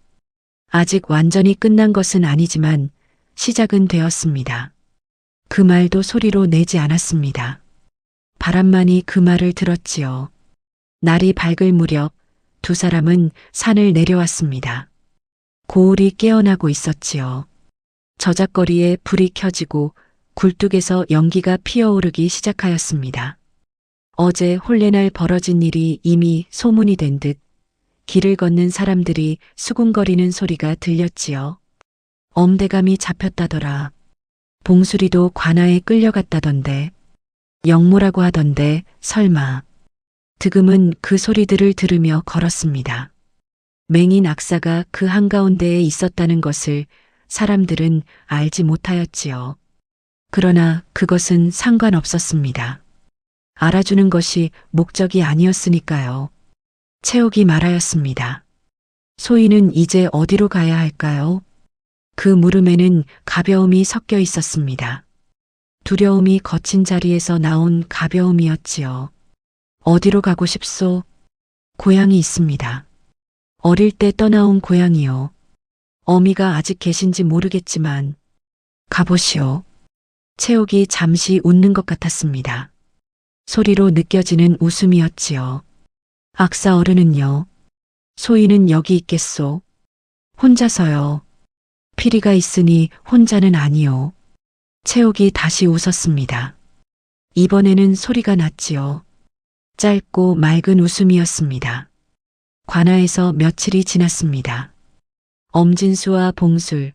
B: 아직 완전히 끝난 것은 아니지만 시작은 되었습니다. 그 말도 소리로 내지 않았습니다. 바람만이 그 말을 들었지요. 날이 밝을 무렵 두 사람은 산을 내려왔습니다. 고을이 깨어나고 있었지요. 저작거리에 불이 켜지고 굴뚝에서 연기가 피어오르기 시작하였습니다. 어제 홀레날 벌어진 일이 이미 소문이 된 듯 길을 걷는 사람들이 수군거리는 소리가 들렸지요. 엄대감이 잡혔다더라. 봉수리도 관아에 끌려갔다던데. 영모라고 하던데 설마. 득음은 그 소리들을 들으며 걸었습니다. 맹인 악사가 그 한가운데에 있었다는 것을 사람들은 알지 못하였지요. 그러나 그것은 상관없었습니다. 알아주는 것이 목적이 아니었으니까요. 채옥이 말하였습니다. 소희는 이제 어디로 가야 할까요? 그 물음에는 가벼움이 섞여 있었습니다. 두려움이 거친 자리에서 나온 가벼움이었지요. 어디로 가고 싶소? 고향이 있습니다. 어릴 때 떠나온 고향이요. 어미가 아직 계신지 모르겠지만 가보시오. 채옥이 잠시 웃는 것 같았습니다. 소리로 느껴지는 웃음이었지요. 악사 어른은요. 소희는 여기 있겠소. 혼자서요. 피리가 있으니 혼자는 아니요. 채옥이 다시 웃었습니다. 이번에는 소리가 났지요. 짧고 맑은 웃음이었습니다. 관아에서 며칠이 지났습니다. 엄진수와 봉술,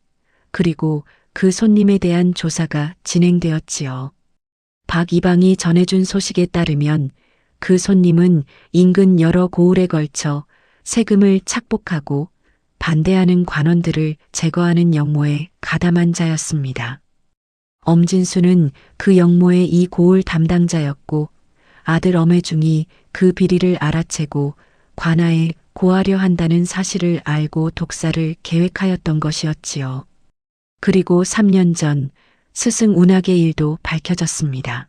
B: 그리고 그 손님에 대한 조사가 진행되었지요. 박 이방이 전해준 소식에 따르면 그 손님은 인근 여러 고을에 걸쳐 세금을 착복하고 반대하는 관원들을 제거하는 역모에 가담한 자였습니다. 엄진수는 그 역모의 이 고을 담당자였고 아들 엄혜중이 그 비리를 알아채고 관아에 고하려 한다는 사실을 알고 독사를 계획하였던 것이었지요. 그리고 3년 전 스승 운학의 일도 밝혀졌습니다.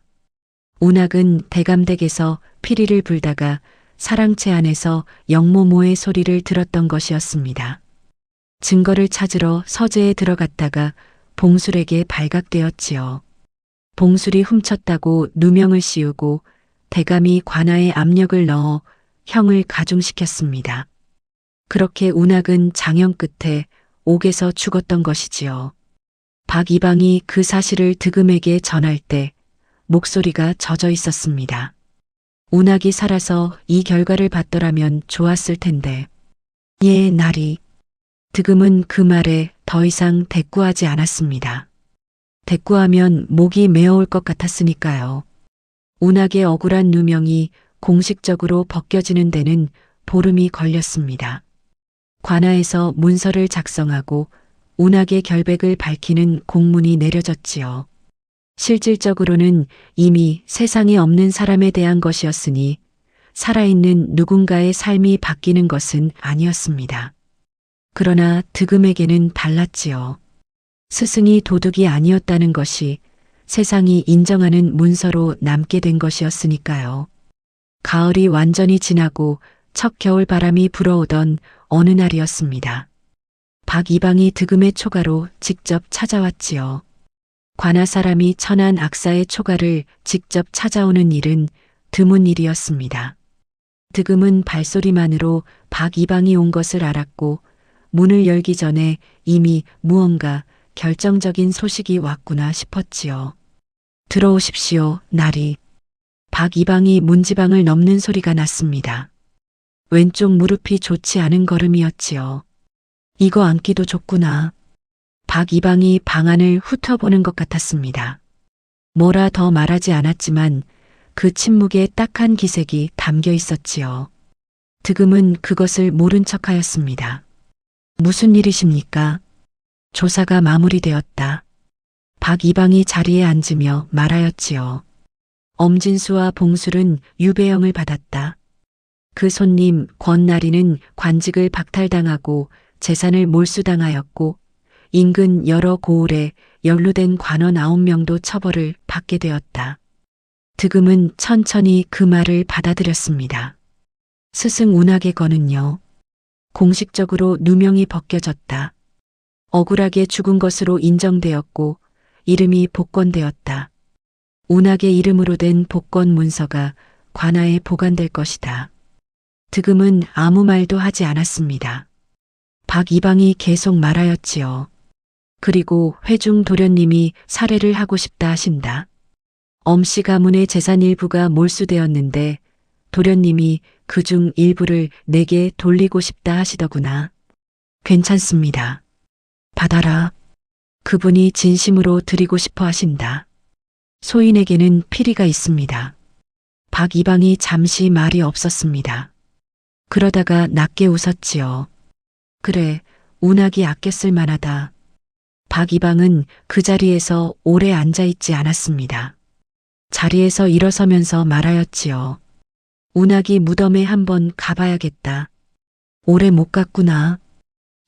B: 운학은 대감댁에서 피리를 불다가 사랑채 안에서 영모모의 소리를 들었던 것이었습니다. 증거를 찾으러 서재에 들어갔다가 봉술에게 발각되었지요. 봉술이 훔쳤다고 누명을 씌우고 대감이 관아에 압력을 넣어 형을 가중시켰습니다. 그렇게 운학은 장형 끝에 옥에서 죽었던 것이지요. 박 이방이 그 사실을 득음에게 전할 때 목소리가 젖어 있었습니다. 운학이 살아서 이 결과를 받더라면 좋았을 텐데 예, 나리. 득음은 그 말에 더 이상 대꾸하지 않았습니다. 대꾸하면 목이 메어올 것 같았으니까요. 운하게 억울한 누명이 공식적으로 벗겨지는 데는 보름이 걸렸습니다. 관아에서 문서를 작성하고 운하게 결백을 밝히는 공문이 내려졌지요. 실질적으로는 이미 세상에 없는 사람에 대한 것이었으니 살아있는 누군가의 삶이 바뀌는 것은 아니었습니다. 그러나 득음에게는 달랐지요. 스승이 도둑이 아니었다는 것이 세상이 인정하는 문서로 남게 된 것이었으니까요. 가을이 완전히 지나고 첫 겨울 바람이 불어오던 어느 날이었습니다. 박이방이 득음의 초가로 직접 찾아왔지요. 관아 사람이 천안 악사의 초가를 직접 찾아오는 일은 드문 일이었습니다. 득음은 발소리만으로 박이방이 온 것을 알았고 문을 열기 전에 이미 무언가 결정적인 소식이 왔구나 싶었지요. 들어오십시오, 나리. 박이방이 문지방을 넘는 소리가 났습니다. 왼쪽 무릎이 좋지 않은 걸음이었지요. 이거 앉기도 좋구나. 박이방이 방안을 훑어보는 것 같았습니다. 뭐라 더 말하지 않았지만 그 침묵에 딱한 기색이 담겨 있었지요. 득음은 그것을 모른 척하였습니다. 무슨 일이십니까? 조사가 마무리되었다. 박이방이 자리에 앉으며 말하였지요. 엄진수와 봉술은 유배형을 받았다. 그 손님 권나리는 관직을 박탈당하고 재산을 몰수당하였고 인근 여러 고을에 연루된 관원 9명도 처벌을 받게 되었다. 득음은 천천히 그 말을 받아들였습니다. 스승 운하게 거는요. 공식적으로 누명이 벗겨졌다. 억울하게 죽은 것으로 인정되었고 이름이 복권되었다. 운하게 이름으로 된 복권 문서가 관아에 보관될 것이다. 득음은 아무 말도 하지 않았습니다. 박이방이 계속 말하였지요. 그리고 회중 도련님이 살해를 하고 싶다 하신다. 엄씨 가문의 재산 일부가 몰수되었는데 도련님이 그중 일부를 내게 돌리고 싶다 하시더구나. 괜찮습니다. 받아라. 그분이 진심으로 드리고 싶어 하신다. 소인에게는 피리가 있습니다. 박이방이 잠시 말이 없었습니다. 그러다가 낮게 웃었지요. 그래, 운하기 아껴 쓸 만하다. 박이방은 그 자리에서 오래 앉아있지 않았습니다. 자리에서 일어서면서 말하였지요. 운하기 무덤에 한번 가봐야겠다. 오래 못 갔구나.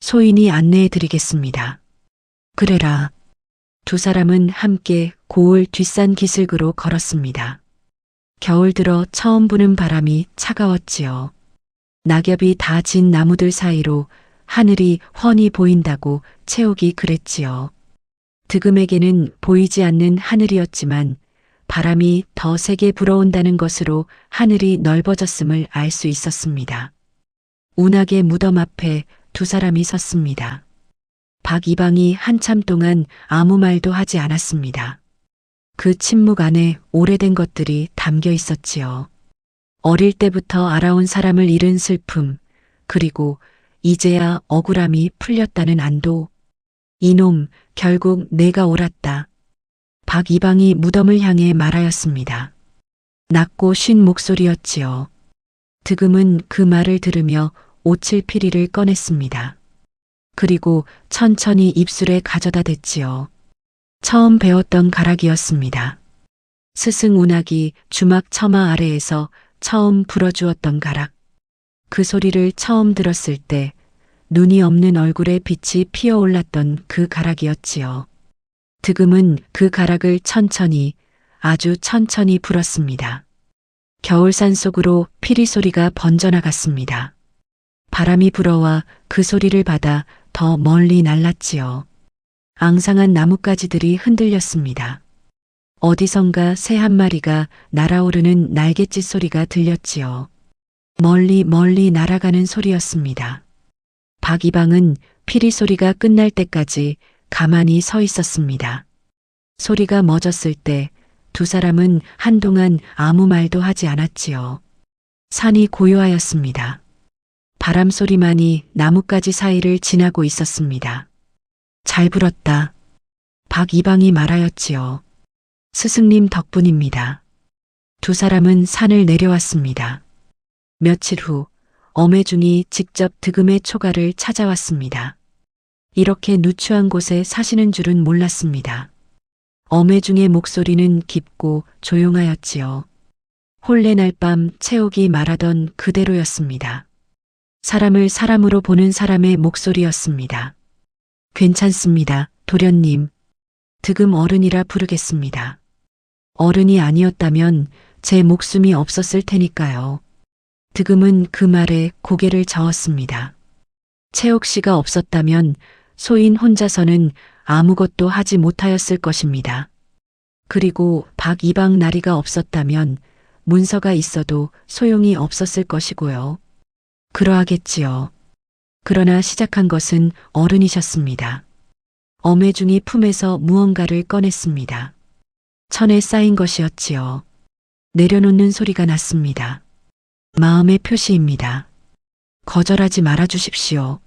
B: 소인이 안내해 드리겠습니다. 그래라. 두 사람은 함께 고을 뒷산 기슭으로 걸었습니다. 겨울 들어 처음 부는 바람이 차가웠지요. 낙엽이 다 진 나무들 사이로 하늘이 훤히 보인다고 채옥이 그랬지요. 득음에게는 보이지 않는 하늘이었지만 바람이 더 세게 불어온다는 것으로 하늘이 넓어졌음을 알 수 있었습니다. 운하게 무덤 앞에 두 사람이 섰습니다. 박이방이 한참 동안 아무 말도 하지 않았습니다. 그 침묵 안에 오래된 것들이 담겨 있었지요. 어릴 때부터 알아온 사람을 잃은 슬픔, 그리고 이제야 억울함이 풀렸다는 안도. 이놈, 결국 내가 옳았다. 박이방이 무덤을 향해 말하였습니다. 낮고 쉰 목소리였지요. 득음은 그 말을 들으며 오칠피리를 꺼냈습니다. 그리고 천천히 입술에 가져다 댔지요. 처음 배웠던 가락이었습니다. 스승 운하기 주막 처마 아래에서 처음 불어주었던 가락. 그 소리를 처음 들었을 때 눈이 없는 얼굴에 빛이 피어올랐던 그 가락이었지요. 득음은 그 가락을 천천히, 아주 천천히 불었습니다. 겨울산 속으로 피리 소리가 번져나갔습니다. 바람이 불어와 그 소리를 받아 더 멀리 날랐지요. 앙상한 나뭇가지들이 흔들렸습니다. 어디선가 새 한 마리가 날아오르는 날갯짓 소리가 들렸지요. 멀리 멀리 날아가는 소리였습니다. 박이방은 피리 소리가 끝날 때까지 가만히 서 있었습니다. 소리가 멎었을 때 두 사람은 한동안 아무 말도 하지 않았지요. 산이 고요하였습니다. 바람 소리만이 나뭇가지 사이를 지나고 있었습니다. 잘 불었다. 박이방이 말하였지요. 스승님 덕분입니다. 두 사람은 산을 내려왔습니다. 며칠 후 엄해중이 직접 득음의 초가를 찾아왔습니다. 이렇게 누추한 곳에 사시는 줄은 몰랐습니다. 엄해중의 목소리는 깊고 조용하였지요. 혼례 날 밤 채옥이 말하던 그대로였습니다. 사람을 사람으로 보는 사람의 목소리였습니다. 괜찮습니다, 도련님. 득음 어른이라 부르겠습니다. 어른이 아니었다면 제 목숨이 없었을 테니까요. 득음은 그 말에 고개를 저었습니다. 채옥 씨가 없었다면 소인 혼자서는 아무것도 하지 못하였을 것입니다. 그리고 박이방 나리가 없었다면 문서가 있어도 소용이 없었을 것이고요. 그러하겠지요. 그러나 시작한 것은 어른이셨습니다. 엄해중이 품에서 무언가를 꺼냈습니다. 천에 쌓인 것이었지요. 내려놓는 소리가 났습니다. 마음의 표시입니다. 거절하지 말아 주십시오.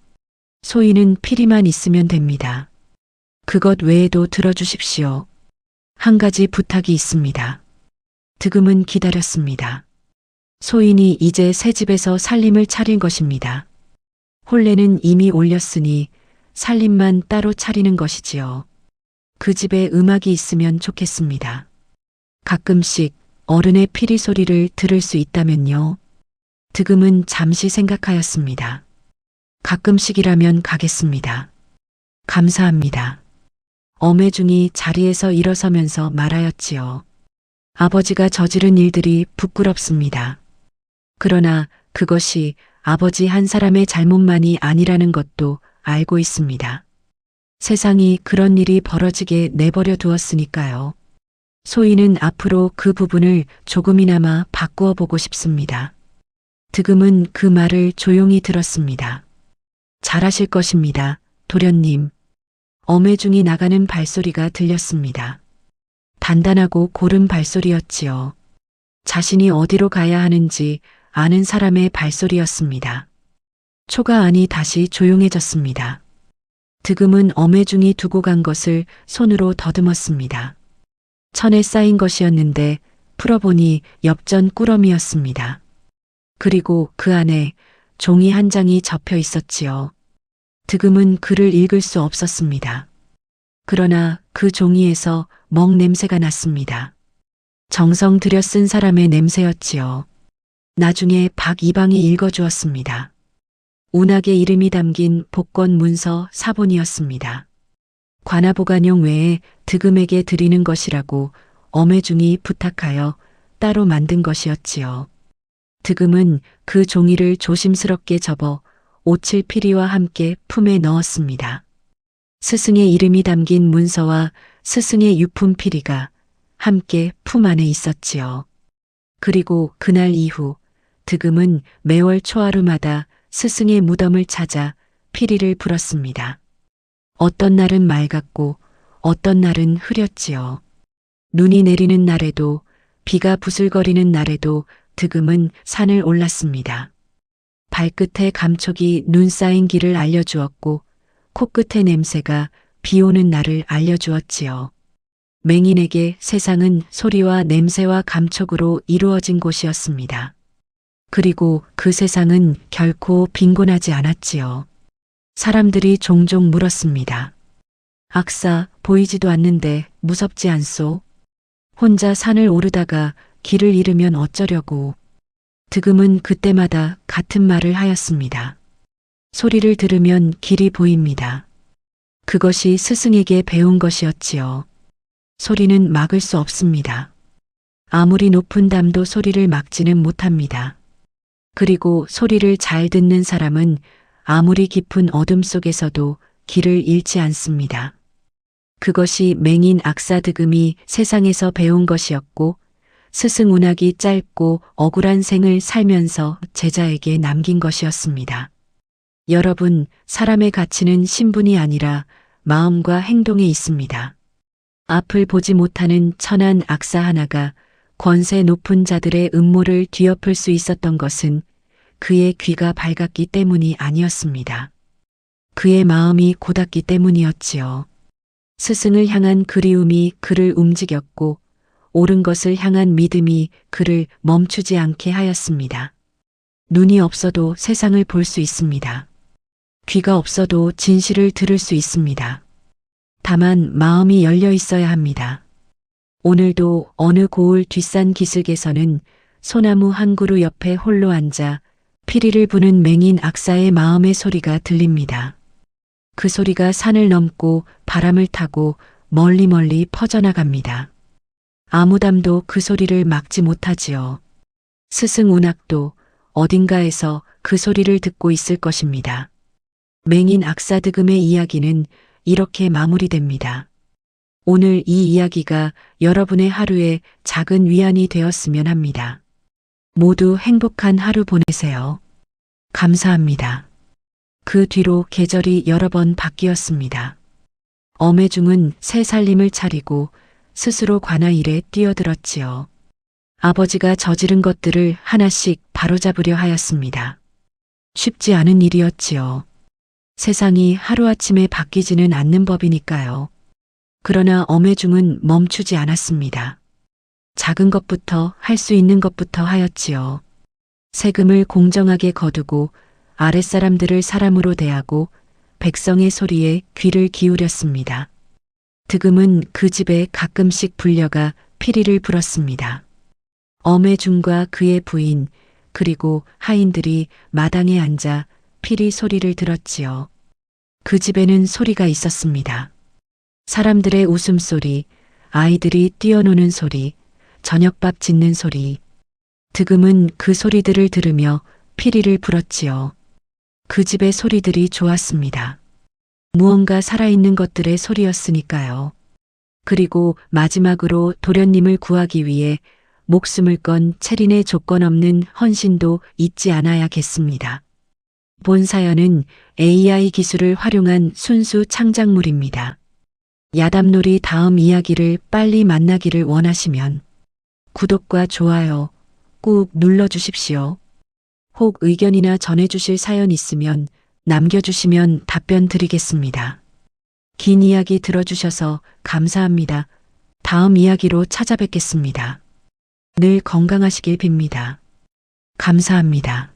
B: 소인은 피리만 있으면 됩니다. 그것 외에도 들어주십시오. 한 가지 부탁이 있습니다. 득음은 기다렸습니다. 소인이 이제 새 집에서 살림을 차린 것입니다. 혼례는 이미 올렸으니 살림만 따로 차리는 것이지요. 그 집에 음악이 있으면 좋겠습니다. 가끔씩 어른의 피리 소리를 들을 수 있다면요. 득음은 잠시 생각하였습니다. 가끔씩이라면 가겠습니다. 감사합니다. 엄해중이 자리에서 일어서면서 말하였지요. 아버지가 저지른 일들이 부끄럽습니다. 그러나 그것이 아버지 한 사람의 잘못만이 아니라는 것도 알고 있습니다. 세상이 그런 일이 벌어지게 내버려 두었으니까요. 소인은 앞으로 그 부분을 조금이나마 바꾸어 보고 싶습니다. 득음은 그 말을 조용히 들었습니다. 잘하실 것입니다, 도련님. 엄해중이 나가는 발소리가 들렸습니다. 단단하고 고른 발소리였지요. 자신이 어디로 가야 하는지 아는 사람의 발소리였습니다. 초가 안이 다시 조용해졌습니다. 득음은 엄해중이 두고 간 것을 손으로 더듬었습니다. 천에 쌓인 것이었는데 풀어보니 엽전 꾸러미였습니다. 그리고 그 안에 종이 한 장이 접혀 있었지요. 득음은 글을 읽을 수 없었습니다. 그러나 그 종이에서 먹 냄새가 났습니다. 정성 들여 쓴 사람의 냄새였지요. 나중에 박이방이 읽어주었습니다. 운학의 이름이 담긴 복권 문서 사본이었습니다. 관아보관용 외에 득음에게 드리는 것이라고 엄해중이 부탁하여 따로 만든 것이었지요. 득음은 그 종이를 조심스럽게 접어 오칠 피리와 함께 품에 넣었습니다. 스승의 이름이 담긴 문서와 스승의 유품 피리가 함께 품 안에 있었지요. 그리고 그날 이후 득음은 매월 초하루마다 스승의 무덤을 찾아 피리를 불었습니다. 어떤 날은 맑았고 어떤 날은 흐렸지요. 눈이 내리는 날에도 비가 부슬거리는 날에도 득음은 산을 올랐습니다. 발끝에 감촉이 눈 쌓인 길을 알려주었고 코끝의 냄새가 비 오는 날을 알려주었지요. 맹인에게 세상은 소리와 냄새와 감촉으로 이루어진 곳이었습니다. 그리고 그 세상은 결코 빈곤하지 않았지요. 사람들이 종종 물었습니다. 악사, 보이지도 않는데 무섭지 않소? 혼자 산을 오르다가 길을 잃으면 어쩌려고. 득음은 그때마다 같은 말을 하였습니다. 소리를 들으면 길이 보입니다. 그것이 스승에게 배운 것이었지요. 소리는 막을 수 없습니다. 아무리 높은 담도 소리를 막지는 못합니다. 그리고 소리를 잘 듣는 사람은 아무리 깊은 어둠 속에서도 길을 잃지 않습니다. 그것이 맹인 악사 득음이 세상에서 배운 것이었고 스승 운학이 짧고 억울한 생을 살면서 제자에게 남긴 것이었습니다. 여러분, 사람의 가치는 신분이 아니라 마음과 행동에 있습니다. 앞을 보지 못하는 천한 악사 하나가 권세 높은 자들의 음모를 뒤엎을 수 있었던 것은 그의 귀가 밝았기 때문이 아니었습니다. 그의 마음이 고닫기 때문이었지요. 스승을 향한 그리움이 그를 움직였고 옳은 것을 향한 믿음이 그를 멈추지 않게 하였습니다. 눈이 없어도 세상을 볼 수 있습니다. 귀가 없어도 진실을 들을 수 있습니다. 다만 마음이 열려 있어야 합니다. 오늘도 어느 고을 뒷산 기슭에서는 소나무 한 그루 옆에 홀로 앉아 피리를 부는 맹인 악사의 마음의 소리가 들립니다. 그 소리가 산을 넘고 바람을 타고 멀리 멀리 퍼져나갑니다. 아무 담도 그 소리를 막지 못하지요. 스승 운학도 어딘가에서 그 소리를 듣고 있을 것입니다. 맹인 악사 득음의 이야기는 이렇게 마무리됩니다. 오늘 이 이야기가 여러분의 하루에 작은 위안이 되었으면 합니다. 모두 행복한 하루 보내세요. 감사합니다. 그 뒤로 계절이 여러 번 바뀌었습니다. 엄해중은 새 살림을 차리고 스스로 관아일에 뛰어들었지요. 아버지가 저지른 것들을 하나씩 바로잡으려 하였습니다. 쉽지 않은 일이었지요. 세상이 하루아침에 바뀌지는 않는 법이니까요. 그러나 엄해중은 멈추지 않았습니다. 작은 것부터 할 수 있는 것부터 하였지요. 세금을 공정하게 거두고 아랫사람들을 사람으로 대하고 백성의 소리에 귀를 기울였습니다. 득음은 그 집에 가끔씩 불려가 피리를 불었습니다. 엄해중과 그의 부인 그리고 하인들이 마당에 앉아 피리 소리를 들었지요. 그 집에는 소리가 있었습니다. 사람들의 웃음소리, 아이들이 뛰어노는 소리, 저녁밥 짓는 소리. 득음은 그 소리들을 들으며 피리를 불었지요. 그 집의 소리들이 좋았습니다. 무언가 살아있는 것들의 소리였으니까요. 그리고 마지막으로 도련님을 구하기 위해 목숨을 건 체린의 조건 없는 헌신도 잊지 않아야겠습니다. 본 사연은 AI 기술을 활용한 순수 창작물입니다. 야담놀이 다음 이야기를 빨리 만나기를 원하시면 구독과 좋아요 꾹 눌러주십시오. 혹 의견이나 전해주실 사연 있으면 남겨주시면 답변 드리겠습니다. 긴 이야기 들어주셔서 감사합니다. 다음 이야기로 찾아뵙겠습니다. 늘 건강하시길 빕니다. 감사합니다.